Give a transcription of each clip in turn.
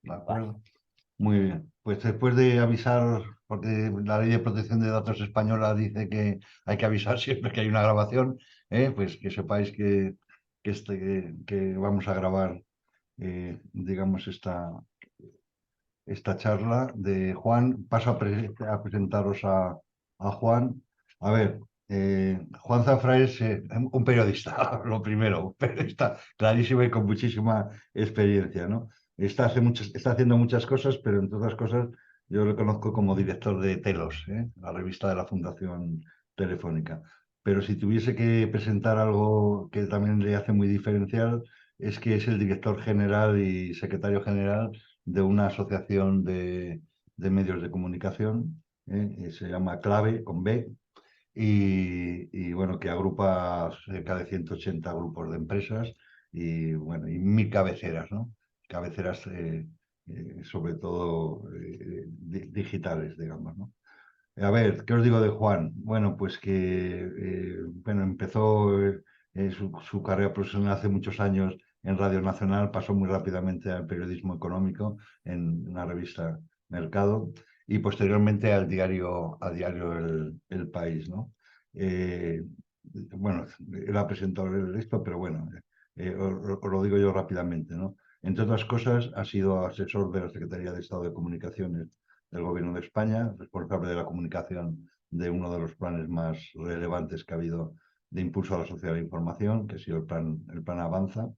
¿De Vale. acuerdo? Muy bien. Pues después de avisar, porque la ley de protección de datos española dice que hay que avisar siempre que hay una grabación, pues que sepáis que vamos a grabar, digamos, esta charla de Juan. Paso a presentaros a Juan. A ver, Juan Zafra es un periodista, lo primero, un periodista clarísimo y con muchísima experiencia, ¿no? Está haciendo muchas cosas, pero entre otras cosas yo lo conozco como director de Telos, la revista de la Fundación Telefónica. Pero si tuviese que presentar algo que también le hace muy diferencial, es que es el director general y secretario general de una asociación de medios de comunicación, que se llama Clave, con B, y bueno, que agrupa cerca de 180 grupos de empresas y bueno, y 1000 cabeceras, ¿no? Cabeceras sobre todo digitales, digamos, ¿no? A ver, ¿qué os digo de Juan? Bueno, pues que bueno, empezó su carrera profesional hace muchos años en Radio Nacional, pasó muy rápidamente al periodismo económico en una revista Mercado y posteriormente al diario El País, ¿no? Eh, bueno, era presentador de esto, pero bueno, os lo digo yo rápidamente, ¿no? Entre otras cosas, ha sido asesor de la Secretaría de Estado de Comunicaciones del Gobierno de España, responsable de la comunicación de uno de los planes más relevantes que ha habido de impulso a la sociedad de información, que ha sido el plan Avanza.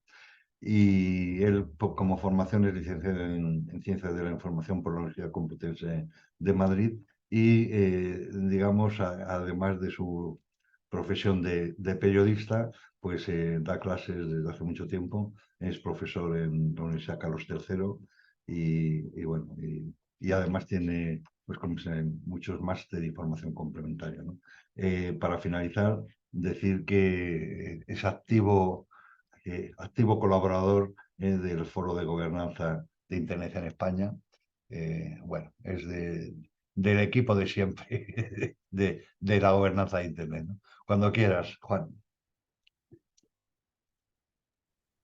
Y él, como formación, es licenciado en Ciencias de la Información por la Universidad Complutense de Madrid y, digamos, además de su profesión de periodista, pues da clases desde hace mucho tiempo, es profesor en la Universidad Carlos III y bueno, y además tiene pues, muchos máster y formación complementaria, ¿no? Para finalizar, decir que es activo colaborador del Foro de Gobernanza de Internet en España. Bueno, es del equipo de siempre de la gobernanza de Internet, ¿no? Cuando quieras, Juan.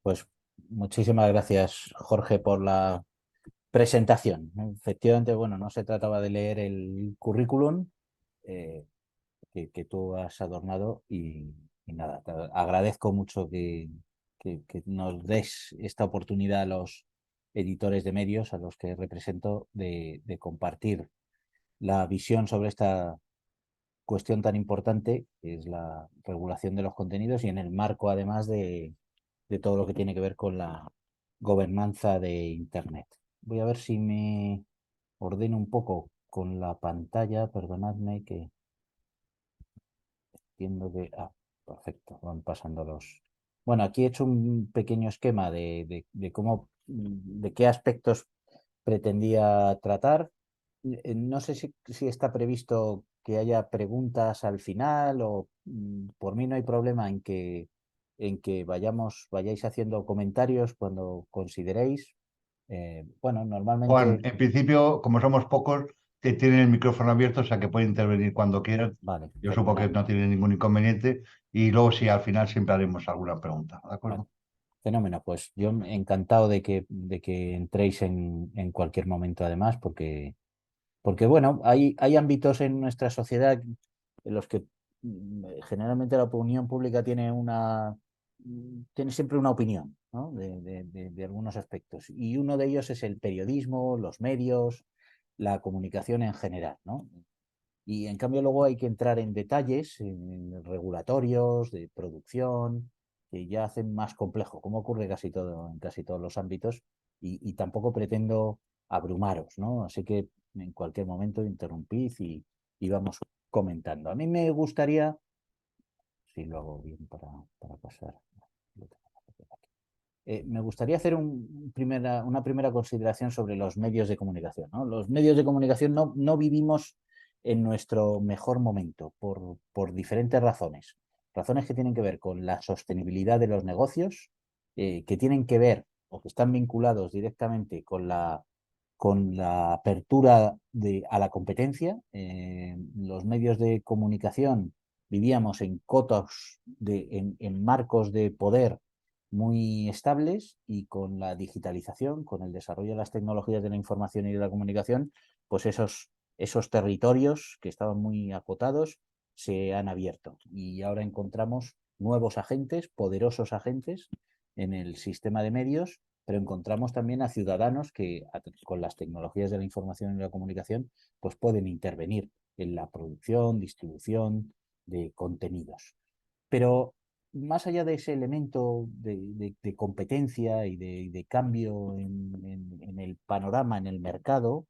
Pues muchísimas gracias, Jorge, por la presentación. Efectivamente, bueno, no se trataba de leer el currículum eh, que tú has adornado y nada, te agradezco mucho que nos des esta oportunidad a los editores de medios a los que represento de compartir la visión sobre esta cuestión tan importante, que es la regulación de los contenidos y en el marco además de todo lo que tiene que ver con la gobernanza de Internet. Voy a ver si me ordeno un poco con la pantalla, perdonadme que entiendo que... Ah, perfecto, van pasando los... Bueno, aquí he hecho un pequeño esquema de cómo, de qué aspectos pretendía tratar. No sé si está previsto que haya preguntas al final o por mí no hay problema en que vayáis haciendo comentarios cuando consideréis. Bueno, Juan, normalmente, en principio, como somos pocos, te tienen el micrófono abierto, o sea que puede intervenir cuando quieras. vale, Yo supongo que fenomenal. no tiene ningún inconveniente. Y luego, sí, al final siempre haremos alguna pregunta. ¿De Bueno, acuerdo? fenómeno, pues yo encantado de que entréis en cualquier momento además, porque bueno, hay ámbitos en nuestra sociedad en los que generalmente la opinión pública tiene siempre una opinión, ¿no? de algunos aspectos. Y uno de ellos es el periodismo, los medios, la comunicación en general, ¿no? Y en cambio luego hay que entrar en detalles regulatorios, de producción, que ya hacen más complejo, como ocurre casi todo, en casi todos los ámbitos, y tampoco pretendo abrumaros, ¿no? Así que en cualquier momento interrumpid y vamos comentando. A mí me gustaría, si lo hago bien para pasar, lo tengo que hacer aquí. Me gustaría hacer una primera consideración sobre los medios de comunicación, ¿no? Los medios de comunicación no vivimos en nuestro mejor momento por diferentes razones. Razones que tienen que ver con la sostenibilidad de los negocios, que tienen que ver o que están vinculados directamente con la apertura a la competencia. Los medios de comunicación vivíamos en cotos, en marcos de poder muy estables, y con la digitalización, con el desarrollo de las tecnologías de la información y de la comunicación, pues esos territorios que estaban muy acotados se han abierto, y ahora encontramos nuevos agentes, poderosos agentes en el sistema de medios, pero encontramos también a ciudadanos que con las tecnologías de la información y la comunicación pues pueden intervenir en la producción, distribución de contenidos. Pero más allá de ese elemento de competencia y de cambio en el panorama, en el mercado,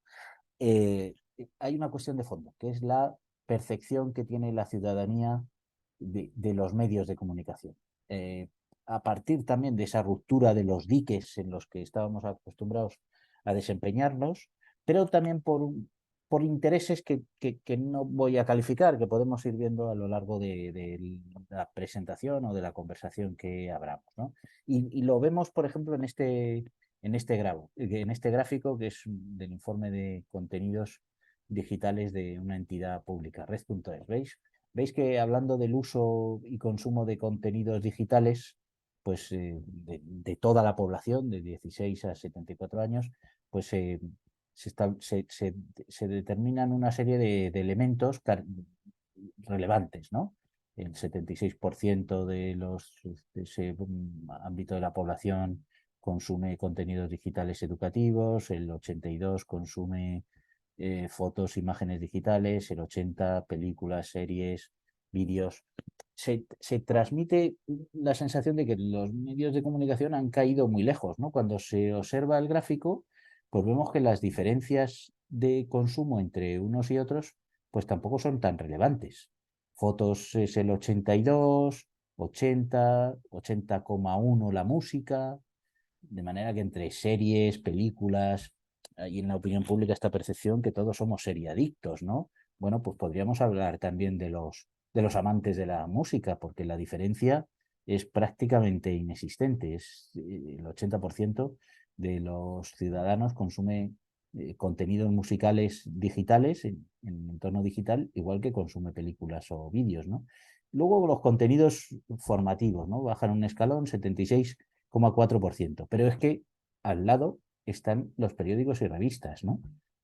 eh, hay una cuestión de fondo, que es la percepción que tiene la ciudadanía de los medios de comunicación. Eh, a partir también de esa ruptura de los diques en los que estábamos acostumbrados a desempeñarnos, pero también por intereses que no voy a calificar, que podemos ir viendo a lo largo de la presentación o de la conversación que abramos, ¿no? Y lo vemos, por ejemplo, en este gráfico, que es del informe de contenidos digitales de una entidad pública, red.es. ¿Veis que hablando del uso y consumo de contenidos digitales, pues de toda la población, de 16 a 74 años, pues se determinan una serie de elementos relevantes, ¿no? El 76% de ese ámbito de la población consume contenidos digitales educativos, el 82% consume fotos, imágenes digitales, el 80% películas, series, vídeos. Se transmite la sensación de que los medios de comunicación han caído muy lejos, ¿no? Cuando se observa el gráfico, pues vemos que las diferencias de consumo entre unos y otros pues tampoco son tan relevantes. Fotos es el 82, 80, 80,1 la música, de manera que entre series, películas, hay en la opinión pública esta percepción que todos somos seriadictos, ¿no? Bueno, pues podríamos hablar también de los amantes de la música, porque la diferencia es prácticamente inexistente. El 80% de los ciudadanos consume contenidos musicales digitales en entorno digital, igual que consume películas o vídeos, ¿no? Luego los contenidos formativos, ¿no? Bajan un escalón, 76,4%. Pero es que al lado están los periódicos y revistas, ¿no?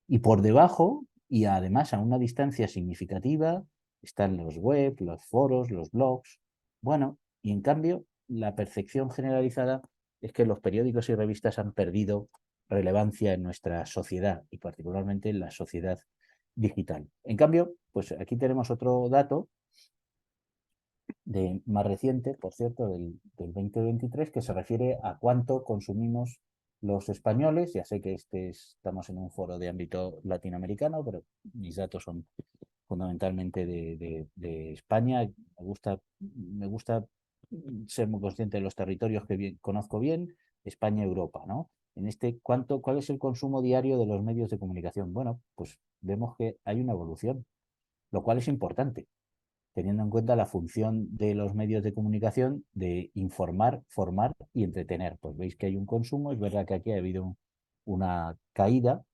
Y por debajo, y además a una distancia significativa, están los web, los foros, los blogs. Bueno, y en cambio, la percepción generalizada es que los periódicos y revistas han perdido relevancia en nuestra sociedad, y particularmente en la sociedad digital. En cambio, pues aquí tenemos otro dato más reciente, por cierto, del 2023, que se refiere a cuánto consumimos los españoles. Ya sé que estamos en un foro de ámbito latinoamericano, pero mis datos son fundamentalmente de España. Me gusta ser muy consciente de los territorios que conozco bien, España y Europa, ¿no? ¿Cuál es el consumo diario de los medios de comunicación? Bueno, pues vemos que hay una evolución, lo cual es importante, teniendo en cuenta la función de los medios de comunicación de informar, formar y entretener. Pues veis que hay un consumo, es verdad que aquí ha habido una caída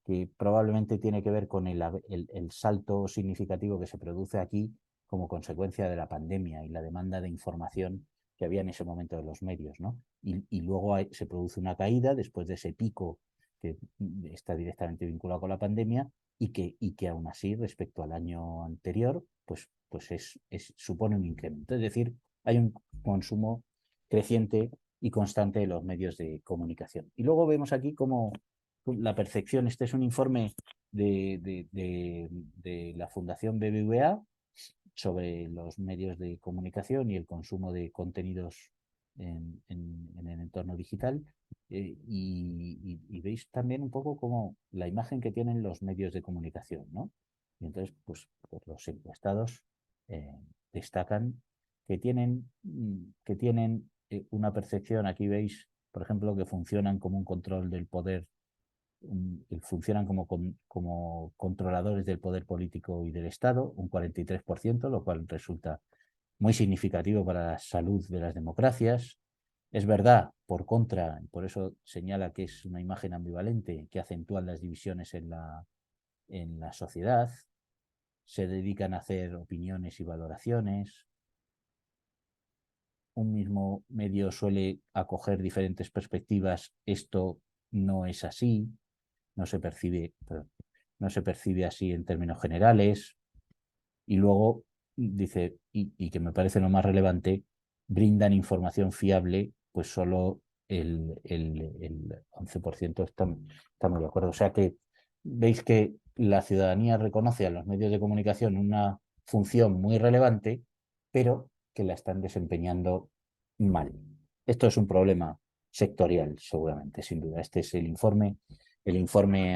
que probablemente tiene que ver con el salto significativo que se produce aquí como consecuencia de la pandemia y la demanda de información que había en ese momento de los medios, ¿no? Y luego se produce una caída después de ese pico que está directamente vinculado con la pandemia, y que aún así, respecto al año anterior, pues supone un incremento. Es decir, hay un consumo creciente y constante de los medios de comunicación. Y luego vemos aquí cómo la percepción, este es un informe de la Fundación BBVA sobre los medios de comunicación y el consumo de contenidos en el entorno digital. Y veis también un poco como la imagen que tienen los medios de comunicación, ¿no? Y entonces, pues los encuestados eh, destacan que tienen una percepción, aquí veis, por ejemplo, que funcionan como un control del poder, funcionan como controladores del poder político y del Estado, un 43%, lo cual resulta muy significativo para la salud de las democracias. Es verdad, por contra, y por eso señala que es una imagen ambivalente, que acentúan las divisiones en la sociedad, se dedican a hacer opiniones y valoraciones. un mismo medio suele acoger diferentes perspectivas, esto no es así, no se percibe, perdón, no se percibe así en términos generales. Y luego dice, y que me parece lo más relevante, brindan información fiable, pues solo el 11% estamos de acuerdo. O sea que veis que la ciudadanía reconoce a los medios de comunicación una función muy relevante, pero que la están desempeñando mal. Esto es un problema sectorial, seguramente, sin duda. Este es el informe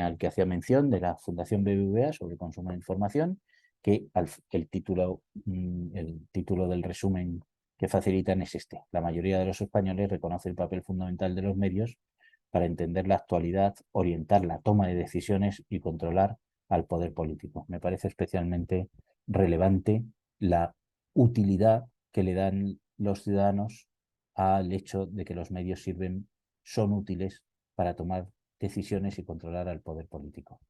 al que hacía mención de la Fundación BBVA sobre consumo de información, que el título del resumen que facilitan es este. La mayoría de los españoles reconoce el papel fundamental de los medios para entender la actualidad, orientar la toma de decisiones y controlar al poder político. Me parece especialmente relevante la utilidad que le dan los ciudadanos al hecho de que los medios son útiles para tomar decisiones y controlar al poder político.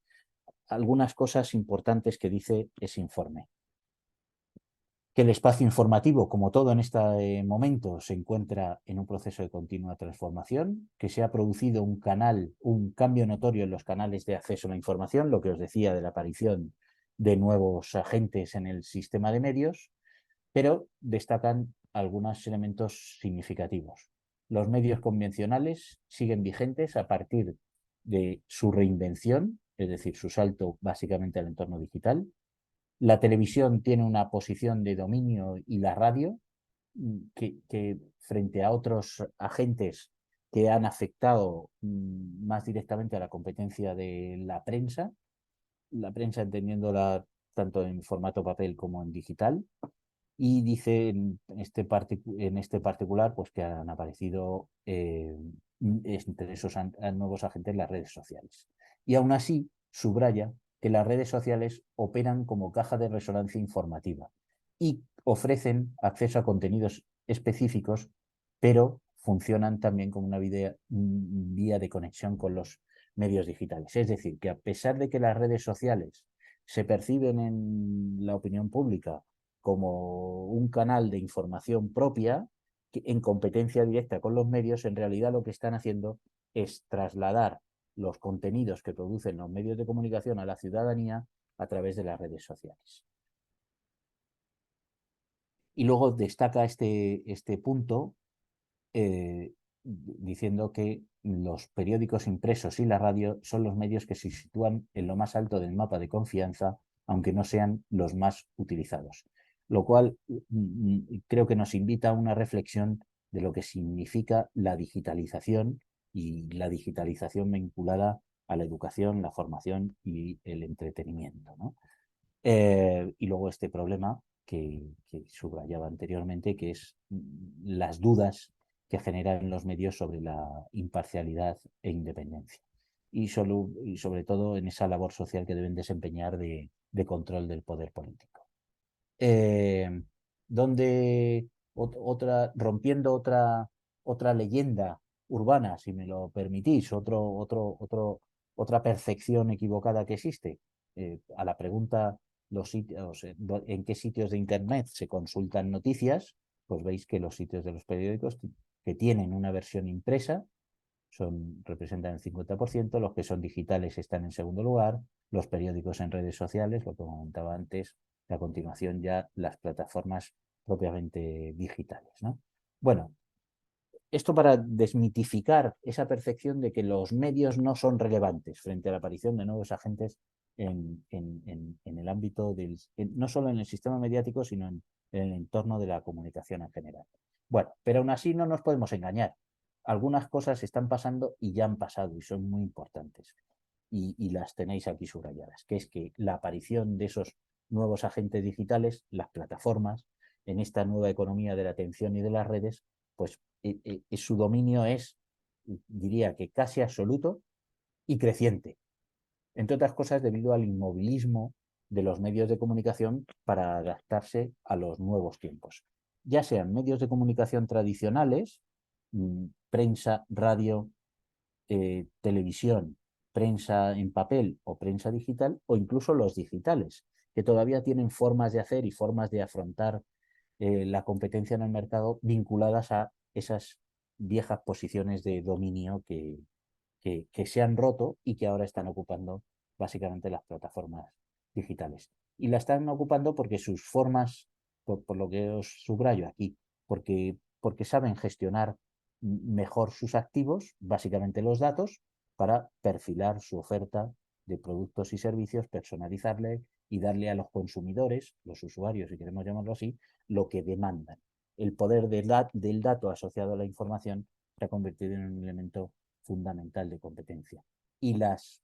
Algunas cosas importantes que dice ese informe. Que el espacio informativo, como todo en este momento, se encuentra en un proceso de continua transformación, que se ha producido un cambio notorio en los canales de acceso a la información, lo que os decía de la aparición de nuevos agentes en el sistema de medios, pero destacan algunos elementos significativos. Los medios convencionales siguen vigentes a partir de su reinvención, es decir, su salto básicamente al entorno digital. La televisión tiene una posición de dominio y la radio que frente a otros agentes que han afectado más directamente a la competencia de la prensa entendiéndola tanto en formato papel como en digital, y dice en este particular pues que han aparecido entre esos nuevos agentes las redes sociales. Y aún así subraya que las redes sociales operan como caja de resonancia informativa y ofrecen acceso a contenidos específicos, pero funcionan también como una vía de conexión con los medios digitales. Es decir, que a pesar de que las redes sociales se perciben en la opinión pública como un canal de información propia, que en competencia directa con los medios, en realidad lo que están haciendo es trasladar los contenidos que producen los medios de comunicación a la ciudadanía a través de las redes sociales. Y luego destaca este punto diciendo que los periódicos impresos y la radio son los medios que se sitúan en lo más alto del mapa de confianza, aunque no sean los más utilizados. Lo cual creo que nos invita a una reflexión de lo que significa la digitalización y la digitalización vinculada a la educación, la formación y el entretenimiento, ¿no? Y luego este problema que subrayaba anteriormente, que es las dudas que generan los medios sobre la imparcialidad e independencia. Y sobre todo en esa labor social que deben desempeñar de control del poder político. Donde rompiendo otra leyenda urbana, si me lo permitís, otra percepción equivocada que existe, a la pregunta los sitios, en qué sitios de Internet se consultan noticias, pues veis que los sitios de los periódicos que tienen una versión impresa representan el 50%, los que son digitales están en segundo lugar, los periódicos en redes sociales, lo que comentaba antes, y a continuación ya las plataformas propiamente digitales, ¿no? Bueno, esto para desmitificar esa percepción de que los medios no son relevantes frente a la aparición de nuevos agentes en el ámbito no solo en el sistema mediático, sino en el entorno de la comunicación en general. Bueno, pero aún así no nos podemos engañar. Algunas cosas están pasando y ya han pasado y son muy importantes. Y las tenéis aquí subrayadas, que es que la aparición de esos nuevos agentes digitales, las plataformas, en esta nueva economía de la atención y de las redes, pues su dominio es, diría que casi absoluto y creciente, entre otras cosas debido al inmovilismo de los medios de comunicación para adaptarse a los nuevos tiempos, ya sean medios de comunicación tradicionales, prensa, radio, televisión, prensa en papel o prensa digital, o incluso los digitales, que todavía tienen formas de hacer y formas de afrontar la competencia en el mercado vinculadas a esas viejas posiciones de dominio que se han roto y que ahora están ocupando básicamente las plataformas digitales. Y la están ocupando porque sus formas, por lo que os subrayo aquí, porque saben gestionar mejor sus activos, básicamente los datos, para perfilar su oferta de productos y servicios, personalizarle y darle a los consumidores, los usuarios, si queremos llamarlo así, lo que demandan. El poder del dato asociado a la información se ha convertido en un elemento fundamental de competencia. Y las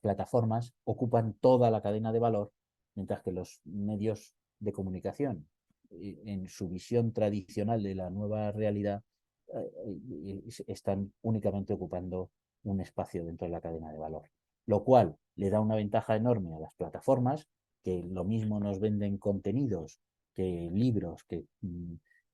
plataformas ocupan toda la cadena de valor, mientras que los medios de comunicación, en su visión tradicional de la nueva realidad, están únicamente ocupando un espacio dentro de la cadena de valor, lo cual le da una ventaja enorme a las plataformas, que lo mismo nos venden contenidos que libros, que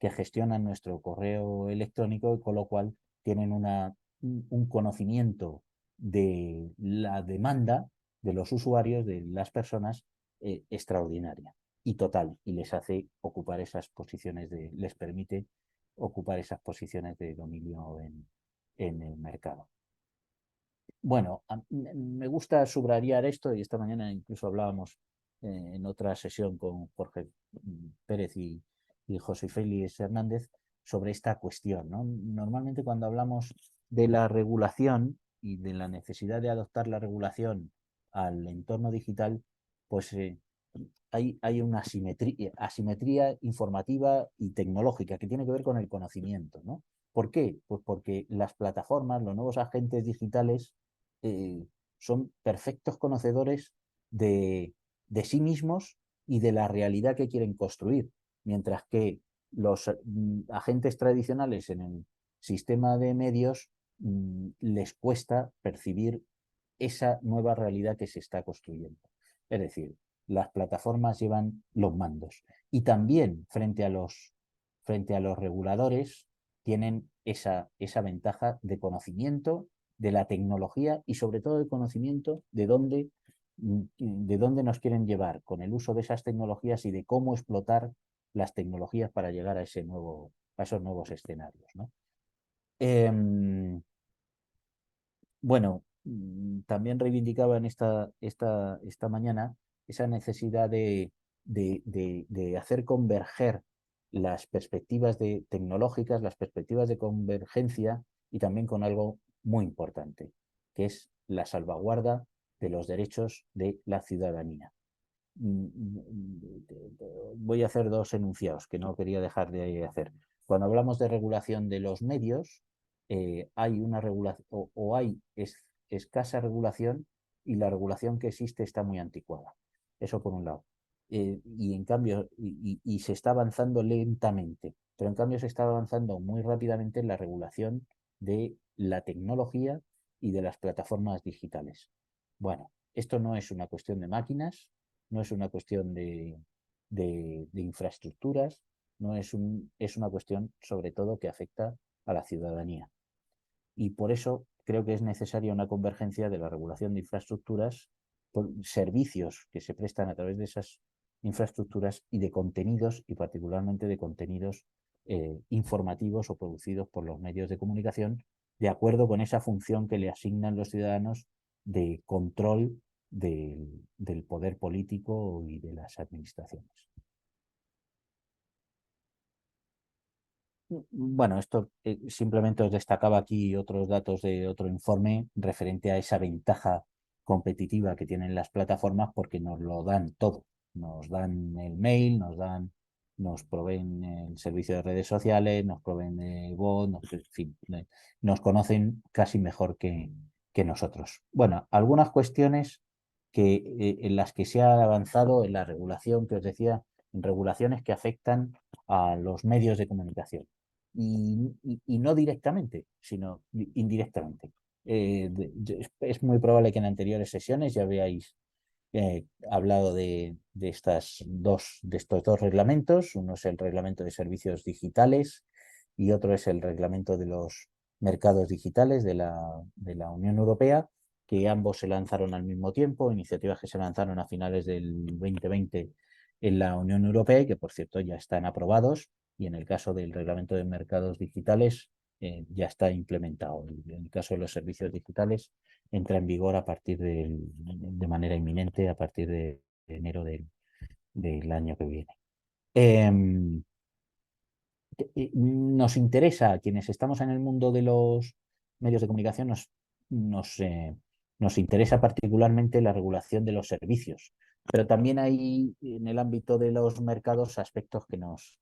gestionan nuestro correo electrónico, y con lo cual tienen un conocimiento de la demanda de los usuarios, de las personas, extraordinaria y total, y les hace ocupar esas posiciones les permite ocupar esas posiciones de dominio en el mercado. Bueno, me gusta subrayar esto, y esta mañana incluso hablábamos en otra sesión con Jorge Pérez y José Félix Hernández sobre esta cuestión, ¿no? Normalmente cuando hablamos de la regulación y de la necesidad de adoptar la regulación al entorno digital, pues hay una asimetría informativa y tecnológica que tiene que ver con el conocimiento, ¿no? ¿Por qué? Pues porque las plataformas, los nuevos agentes digitales, eh, son perfectos conocedores de sí mismos y de la realidad que quieren construir, mientras que los agentes tradicionales en el sistema de medios les cuesta percibir esa nueva realidad que se está construyendo. Es decir, las plataformas llevan los mandos y también frente a los reguladores tienen esa ventaja de conocimiento de la tecnología y sobre todo de conocimiento de dónde nos quieren llevar con el uso de esas tecnologías y de cómo explotar las tecnologías para llegar a esos nuevos escenarios, ¿no? Bueno, también reivindicaba en esta mañana esa necesidad de hacer converger las perspectivas tecnológicas, las perspectivas de convergencia, y también con algo muy importante, que es la salvaguarda de los derechos de la ciudadanía. Voy a hacer dos enunciados que no quería dejar de hacer. Cuando hablamos de regulación de los medios, hay una regulación o hay escasa regulación, y la regulación que existe está muy anticuada. Eso por un lado. Y en cambio, y se está avanzando lentamente, pero en cambio se está avanzando muy rápidamente en la regulación de la tecnología y de las plataformas digitales. Bueno, esto no es una cuestión de máquinas, no es una cuestión de infraestructuras, no es una cuestión sobre todo que afecta a la ciudadanía. Y por eso creo que es necesaria una convergencia de la regulación de infraestructuras, por servicios que se prestan a través de esas infraestructuras, y de contenidos, y particularmente de contenidos informativos o producidos por los medios de comunicación, de acuerdo con esa función que le asignan los ciudadanos de control del poder político y de las administraciones. Bueno, esto simplemente os destacaba aquí otros datos de otro informe referente a esa ventaja competitiva que tienen las plataformas, porque nos lo dan todo. Nos dan el mail, nos proveen el servicio de redes sociales, nos proveen de voz, en fin, nos conocen casi mejor que nosotros. Bueno, algunas cuestiones en las que se ha avanzado en la regulación, que os decía, en regulaciones que afectan a los medios de comunicación. Y no directamente, sino indirectamente. Es muy probable que en anteriores sesiones ya habíais hablado de estos dos reglamentos. Uno es el reglamento de servicios digitales y otro es el reglamento de los mercados digitales de la Unión Europea, que ambos se lanzaron al mismo tiempo, iniciativas que se lanzaron a finales del 2020 en la Unión Europea y que, por cierto, ya están aprobados y en el caso del Reglamento de Mercados Digitales ya está implementado. En el caso de los servicios digitales entra en vigor de manera inminente a partir de enero del año que viene. Nos interesa, a quienes estamos en el mundo de los medios de comunicación, nos interesa particularmente la regulación de los servicios, pero también hay en el ámbito de los mercados aspectos que nos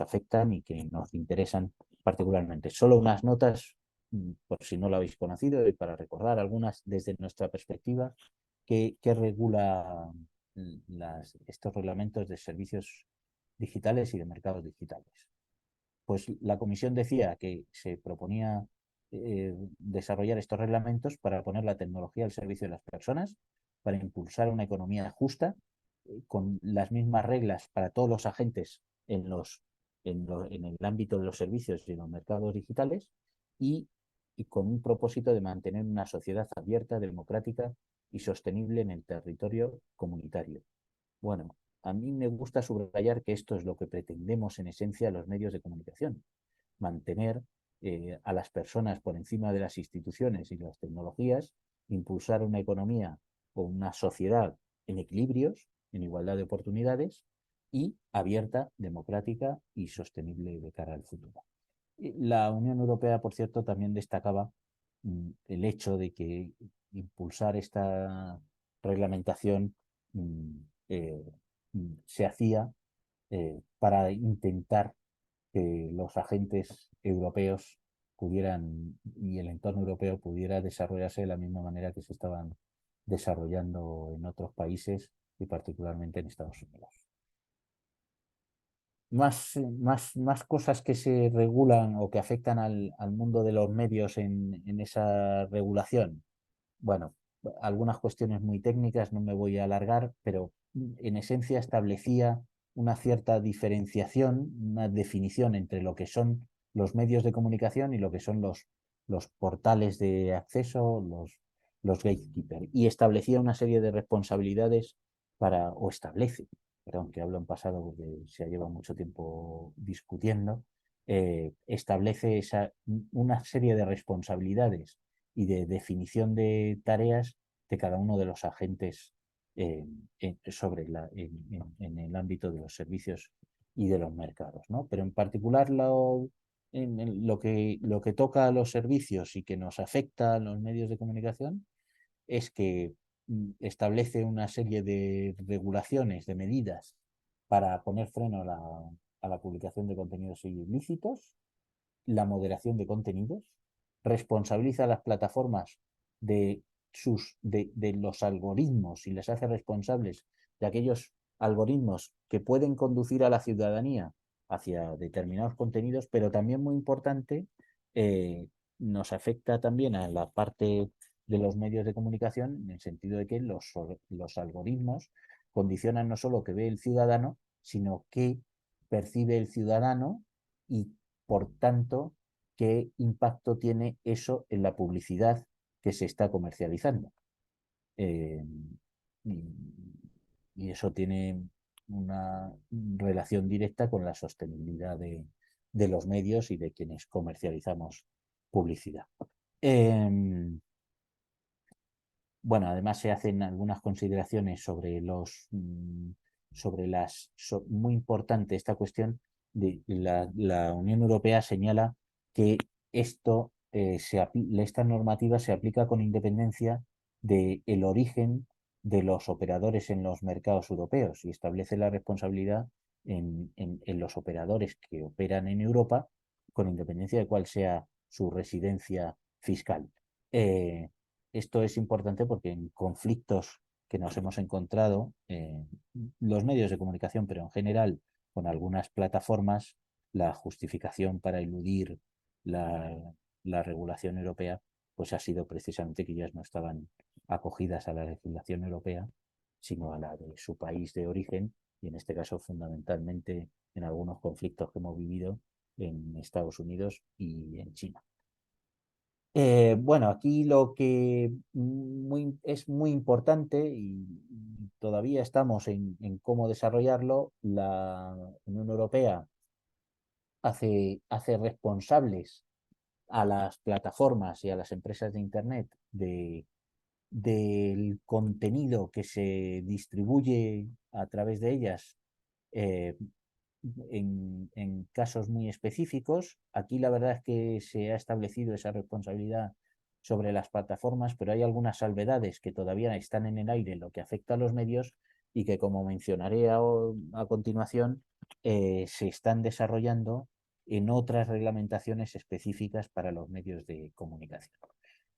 afectan y que nos interesan particularmente. Solo unas notas, por si no lo habéis conocido, y para recordar algunas desde nuestra perspectiva, que regula estos reglamentos de servicios digitales y de mercados digitales. Pues la comisión decía que se proponía desarrollar estos reglamentos para poner la tecnología al servicio de las personas, para impulsar una economía justa, con las mismas reglas para todos los agentes en el ámbito de los servicios y en los mercados digitales y, y con un propósito de mantener una sociedad abierta, democrática y sostenible en el territorio comunitario. Bueno, a mí me gusta subrayar que esto es lo que pretendemos en esencia los medios de comunicación, mantener a las personas por encima de las instituciones y las tecnologías, impulsar una economía o una sociedad en equilibrios, en igualdad de oportunidades y abierta, democrática y sostenible de cara al futuro. La Unión Europea, por cierto, también destacaba el hecho de que impulsar esta reglamentación mm, eh, se hacía para intentar que los agentes europeos pudieran y el entorno europeo pudiera desarrollarse de la misma manera que se estaban desarrollando en otros países y particularmente en Estados Unidos. Más cosas que se regulan o que afectan al mundo de los medios en esa regulación. Bueno, algunas cuestiones muy técnicas, no me voy a alargar, pero en esencia establecía una cierta diferenciación, una definición entre lo que son los medios de comunicación y lo que son los portales de acceso, los gatekeepers, y establecía una serie de responsabilidades o establece, perdón, que hablo en pasado porque se ha llevado mucho tiempo discutiendo, establece una serie de responsabilidades y de definición de tareas de cada uno de los agentes en el ámbito de los servicios y de los mercados, ¿no? Pero en particular lo que toca a los servicios y que nos afecta a los medios de comunicación es que establece una serie de regulaciones, de medidas para poner freno a la publicación de contenidos ilícitos, la moderación de contenidos, responsabiliza a las plataformas de los algoritmos y les hace responsables de aquellos algoritmos que pueden conducir a la ciudadanía hacia determinados contenidos, pero también muy importante, nos afecta también a la parte de los medios de comunicación en el sentido de que los algoritmos condicionan no solo que ve el ciudadano, sino que percibe el ciudadano y, por tanto, qué impacto tiene eso en la publicidad que se está comercializando. Eh, y, y, eso tiene una relación directa con la sostenibilidad de los medios y de quienes comercializamos publicidad. Bueno, además se hacen algunas consideraciones muy importante esta cuestión de la Unión Europea señala que esta normativa se aplica con independencia del origen de los operadores en los mercados europeos y establece la responsabilidad en los operadores que operan en Europa con independencia de cuál sea su residencia fiscal. Esto es importante porque en conflictos que nos hemos encontrado, los medios de comunicación, pero en general con algunas plataformas, la justificación para eludir la regulación europea, pues ha sido precisamente que ellas no estaban acogidas a la legislación europea, sino a la de su país de origen, y en este caso fundamentalmente en algunos conflictos que hemos vivido en Estados Unidos y en China. Bueno, aquí lo que es muy importante y todavía estamos en cómo desarrollarlo, la Unión Europea hace responsables a las plataformas y a las empresas de Internet del contenido que se distribuye a través de ellas eh, en casos muy específicos. Aquí la verdad es que se ha establecido esa responsabilidad sobre las plataformas, pero hay algunas salvedades que todavía están en el aire en lo que afecta a los medios y que, como mencionaré a continuación, se están desarrollando en otras reglamentaciones específicas para los medios de comunicación.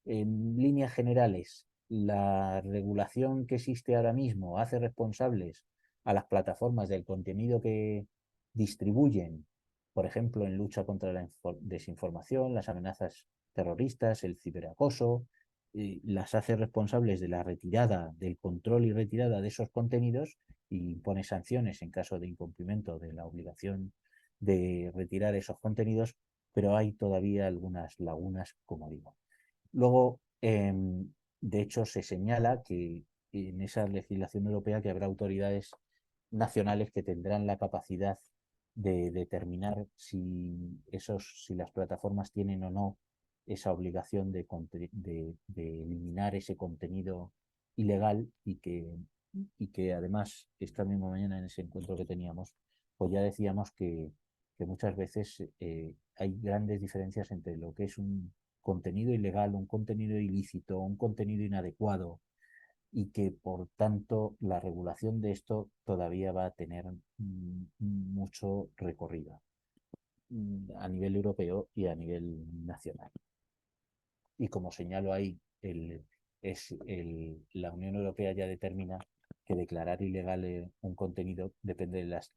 En líneas generales, la regulación que existe ahora mismo hace responsables a las plataformas del contenido que distribuyen, por ejemplo, en lucha contra la desinformación, las amenazas terroristas, el ciberacoso, las hace responsables de la retirada, del control y retirada de esos contenidos y impone sanciones en caso de incumplimiento de la obligación de retirar esos contenidos, pero hay todavía algunas lagunas, como digo. Luego, de hecho, se señala que en esa legislación europea que habrá autoridades nacionales que tendrán la capacidad de determinar si las plataformas tienen o no esa obligación de eliminar ese contenido ilegal y que además esta misma mañana en ese encuentro que teníamos, pues ya decíamos que muchas veces hay grandes diferencias entre lo que es un contenido ilegal, un contenido ilícito, un contenido inadecuado y que por tanto la regulación de esto todavía va a tener mucho recorrido a nivel europeo y a nivel nacional. Y como señalo ahí, la Unión Europea ya determina que declarar ilegal un contenido depende de las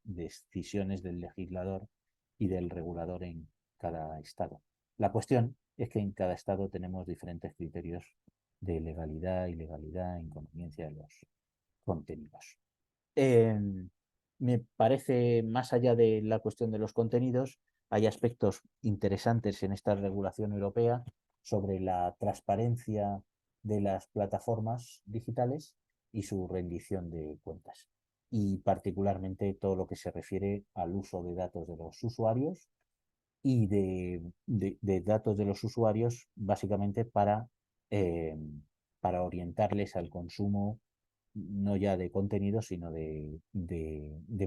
decisiones del legislador y del regulador en cada estado. La cuestión es que en cada estado tenemos diferentes criterios de legalidad, ilegalidad, inconveniencia de los contenidos. Eh, Me parece, más allá de la cuestión de los contenidos, hay aspectos interesantes en esta regulación europea sobre la transparencia de las plataformas digitales y su rendición de cuentas. Y particularmente todo lo que se refiere al uso de datos de los usuarios y de datos de los usuarios básicamente eh, para orientarles al consumo no ya de contenido, sino de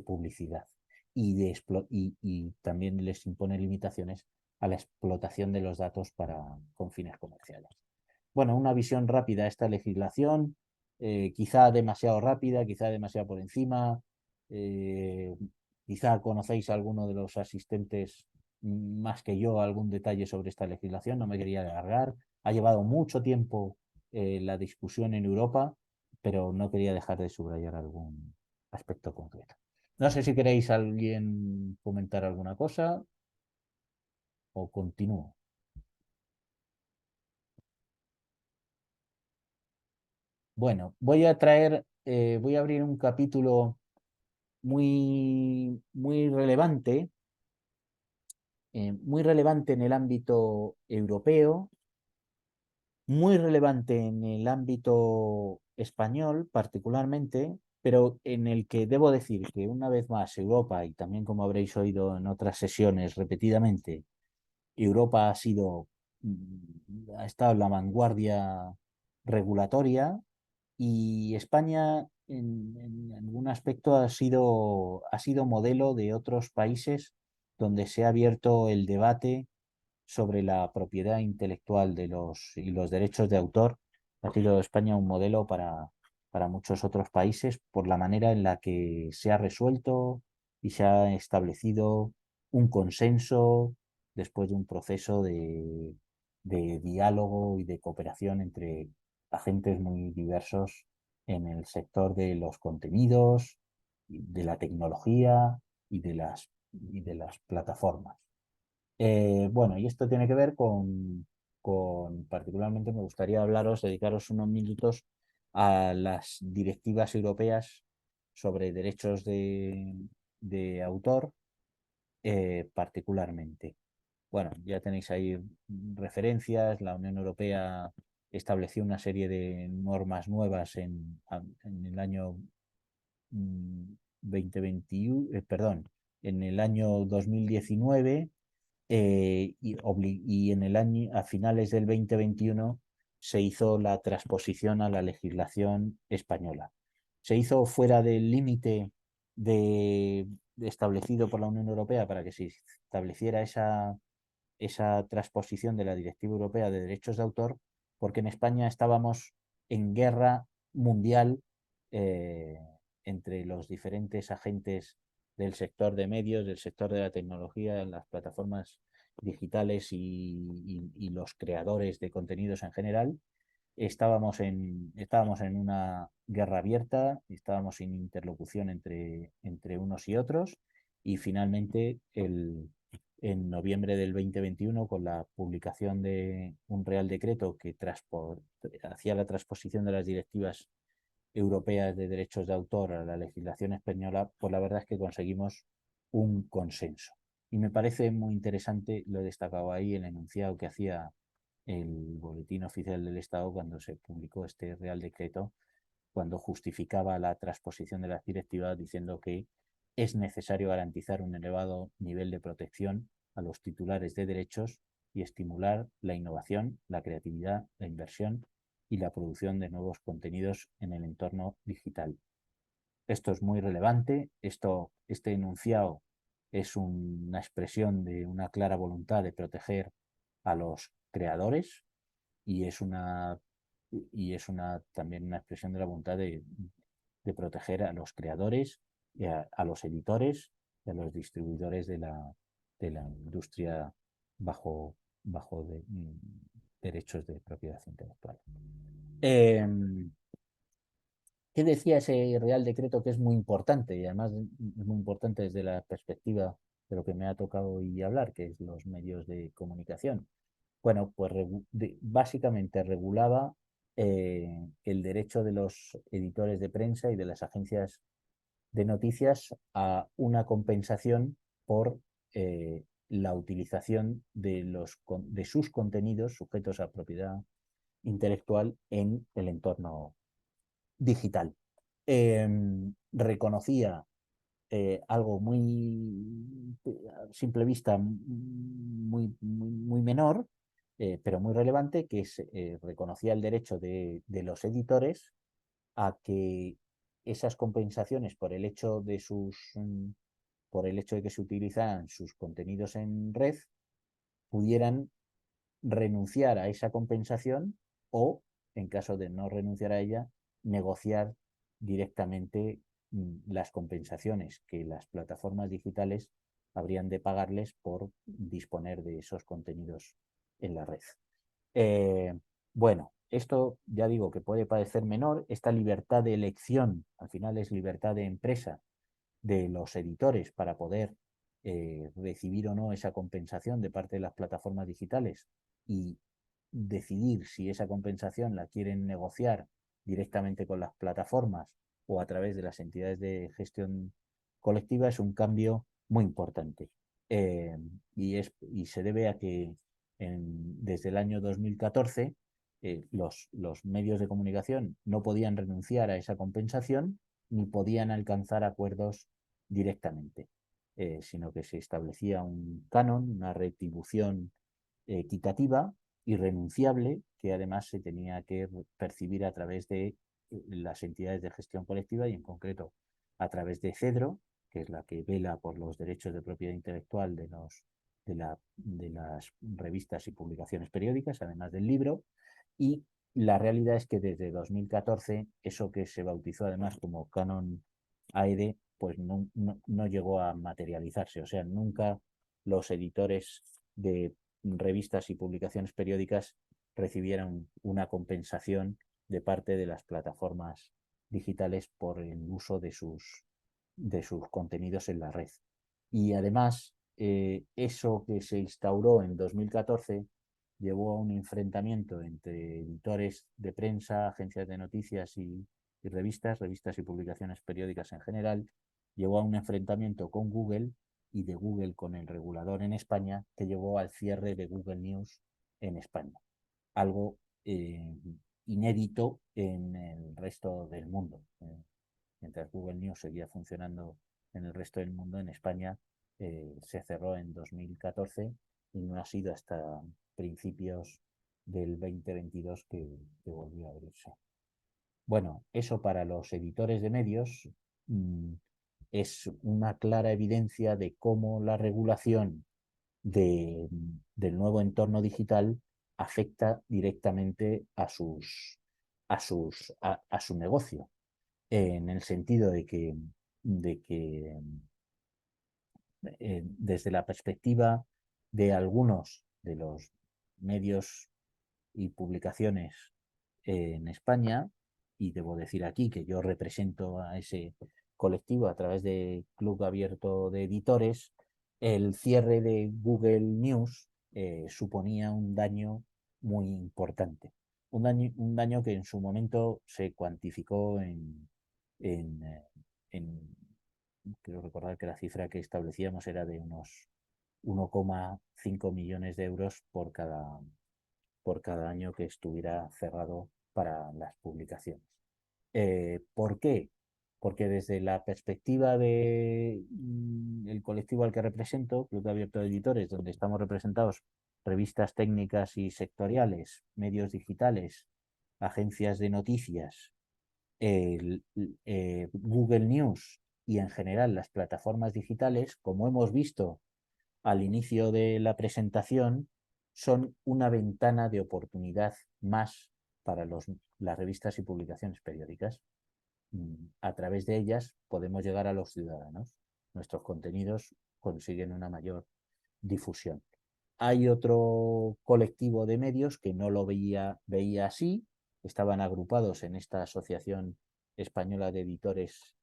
publicidad. Y también les impone limitaciones a la explotación de los datos con fines comerciales. Bueno, una visión rápida de esta legislación, quizá demasiado rápida, quizá demasiado por encima, eh, quizá conocéis a alguno de los asistentes más que yo algún detalle sobre esta legislación, no me quería alargar. Ha llevado mucho tiempo la discusión en Europa, pero no quería dejar de subrayar algún aspecto concreto. No sé si queréis alguien comentar alguna cosa o continúo. Bueno, voy a abrir un capítulo muy relevante en el ámbito europeo, muy relevante en el ámbito español particularmente, pero en el que debo decir que una vez más Europa, y también como habréis oído en otras sesiones repetidamente, Europa ha estado en la vanguardia regulatoria y España en algún aspecto ha sido modelo de otros países donde se ha abierto el debate sobre la propiedad intelectual y los derechos de autor. Ha sido España un modelo para muchos otros países por la manera en la que se ha resuelto y se ha establecido un consenso después de un proceso de diálogo y de cooperación entre agentes muy diversos en el sector de los contenidos, de la tecnología y de las plataformas. Bueno, y esto tiene que ver particularmente me gustaría dedicaros unos minutos a las directivas europeas sobre derechos de autor, particularmente. bueno, ya tenéis ahí referencias. La Unión Europea estableció una serie de normas nuevas en el año 2021, perdón, en el año 2019 y en el año, a finales del 2021 se hizo la transposición a la legislación española. Se hizo fuera del límite establecido por la Unión Europea para que se estableciera esa transposición de la Directiva Europea de Derechos de Autor, porque en España estábamos en guerra mundial eh, entre los diferentes agentes del sector de medios, del sector de la tecnología, las plataformas digitales y los creadores de contenidos en general. Estábamos en una guerra abierta, estábamos en interlocución entre unos y otros, y finalmente en noviembre del 2021, con la publicación de un Real Decreto que hacía la transposición de las directivas europeas de derechos de autor a la legislación española, pues la verdad es que conseguimos un consenso. Y me parece muy interesante, lo he destacado ahí, el enunciado que hacía el Boletín Oficial del Estado cuando se publicó este Real Decreto, cuando justificaba la transposición de las directivas diciendo que es necesario garantizar un elevado nivel de protección a los titulares de derechos y estimular la innovación, la creatividad, la inversión y la producción de nuevos contenidos en el entorno digital. Esto es muy relevante. Este enunciado es una expresión de una clara voluntad de proteger a los creadores y es también una expresión de la voluntad de proteger a los creadores, y a los editores y a los distribuidores de la industria bajo, bajo derechos de propiedad intelectual. Eh, ¿Qué decía ese Real Decreto que es muy importante? Y además es muy importante desde la perspectiva de lo que me ha tocado hoy hablar, que es los medios de comunicación. Bueno, pues básicamente regulaba el derecho de los editores de prensa y de las agencias de noticias a una compensación por la utilización de sus contenidos sujetos a propiedad intelectual en el entorno digital. Reconocía algo muy, a simple vista, muy menor, pero muy relevante, que reconocía el derecho de los editores a que esas compensaciones por el hecho de que se utilizaran sus contenidos en red pudieran renunciar a esa compensación o, en caso de no renunciar a ella, negociar directamente las compensaciones que las plataformas digitales habrían de pagarles por disponer de esos contenidos en la red. Eh, bueno, esto ya digo que puede parecer menor, esta libertad de elección, al final es libertad de empresa de los editores para poder recibir o no esa compensación de parte de las plataformas digitales y decidir si esa compensación la quieren negociar directamente con las plataformas o a través de las entidades de gestión colectiva es un cambio muy importante. Y se debe a que desde el año 2014 los medios de comunicación no podían renunciar a esa compensación ni podían alcanzar acuerdos directamente, sino que se establecía un canon, una retribución equitativa, irrenunciable, que además se tenía que percibir a través de las entidades de gestión colectiva y en concreto a través de CEDRO, que es la que vela por los derechos de propiedad intelectual de las revistas y publicaciones periódicas, además del libro, y la realidad es que desde 2014 eso que se bautizó además como Canon AED, pues no llegó a materializarse. O sea, nunca los editores de revistas y publicaciones periódicas recibieron una compensación de parte de las plataformas digitales por el uso de sus contenidos en la red. Y además, eso que se instauró en 2014 llevó a un enfrentamiento entre editores de prensa, agencias de noticias y revistas y publicaciones periódicas en general, llevó a un enfrentamiento con Google y de Google con el regulador en España que llevó al cierre de Google News en España. Algo inédito en el resto del mundo. Mientras Google News seguía funcionando en el resto del mundo, en España se cerró en 2014 y no ha sido hasta principios del 2022 que volvió a abrirse. Bueno, eso para los editores de medios es una clara evidencia de cómo la regulación del nuevo entorno digital afecta directamente a su negocio, en el sentido de que desde la perspectiva de algunos de los medios y publicaciones en España, y debo decir aquí que yo represento a ese colectivo a través de Club Abierto de Editores, el cierre de Google News suponía un daño muy importante. Un daño que en su momento se cuantificó en, eh, en, creo recordar que la cifra que establecíamos era de unos 1,5 millones de euros por cada año que estuviera cerrado para las publicaciones. ¿Por qué? Porque desde la perspectiva de el colectivo al que represento, Club Abierto de Editores, donde estamos representados revistas técnicas y sectoriales, medios digitales, agencias de noticias, Google News y en general las plataformas digitales, como hemos visto al inicio de la presentación, son una ventana de oportunidad más para las revistas y publicaciones periódicas. A través de ellas podemos llegar a los ciudadanos. Nuestros contenidos consiguen una mayor difusión. Hay otro colectivo de medios que no lo veía así, estaban agrupados en esta Asociación Española de Editores,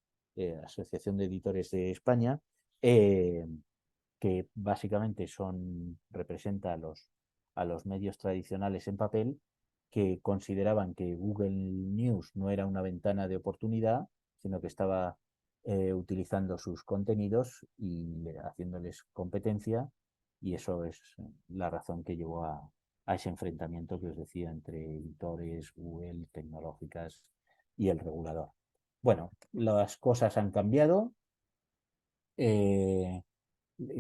Asociación de Editores de España, que básicamente representa a los medios tradicionales en papel, que consideraban que Google News no era una ventana de oportunidad, sino que estaba utilizando sus contenidos y haciéndoles competencia, y eso es la razón que llevó a ese enfrentamiento que os decía entre editores, Google, tecnológicas y el regulador. Bueno, las cosas han cambiado. Eh,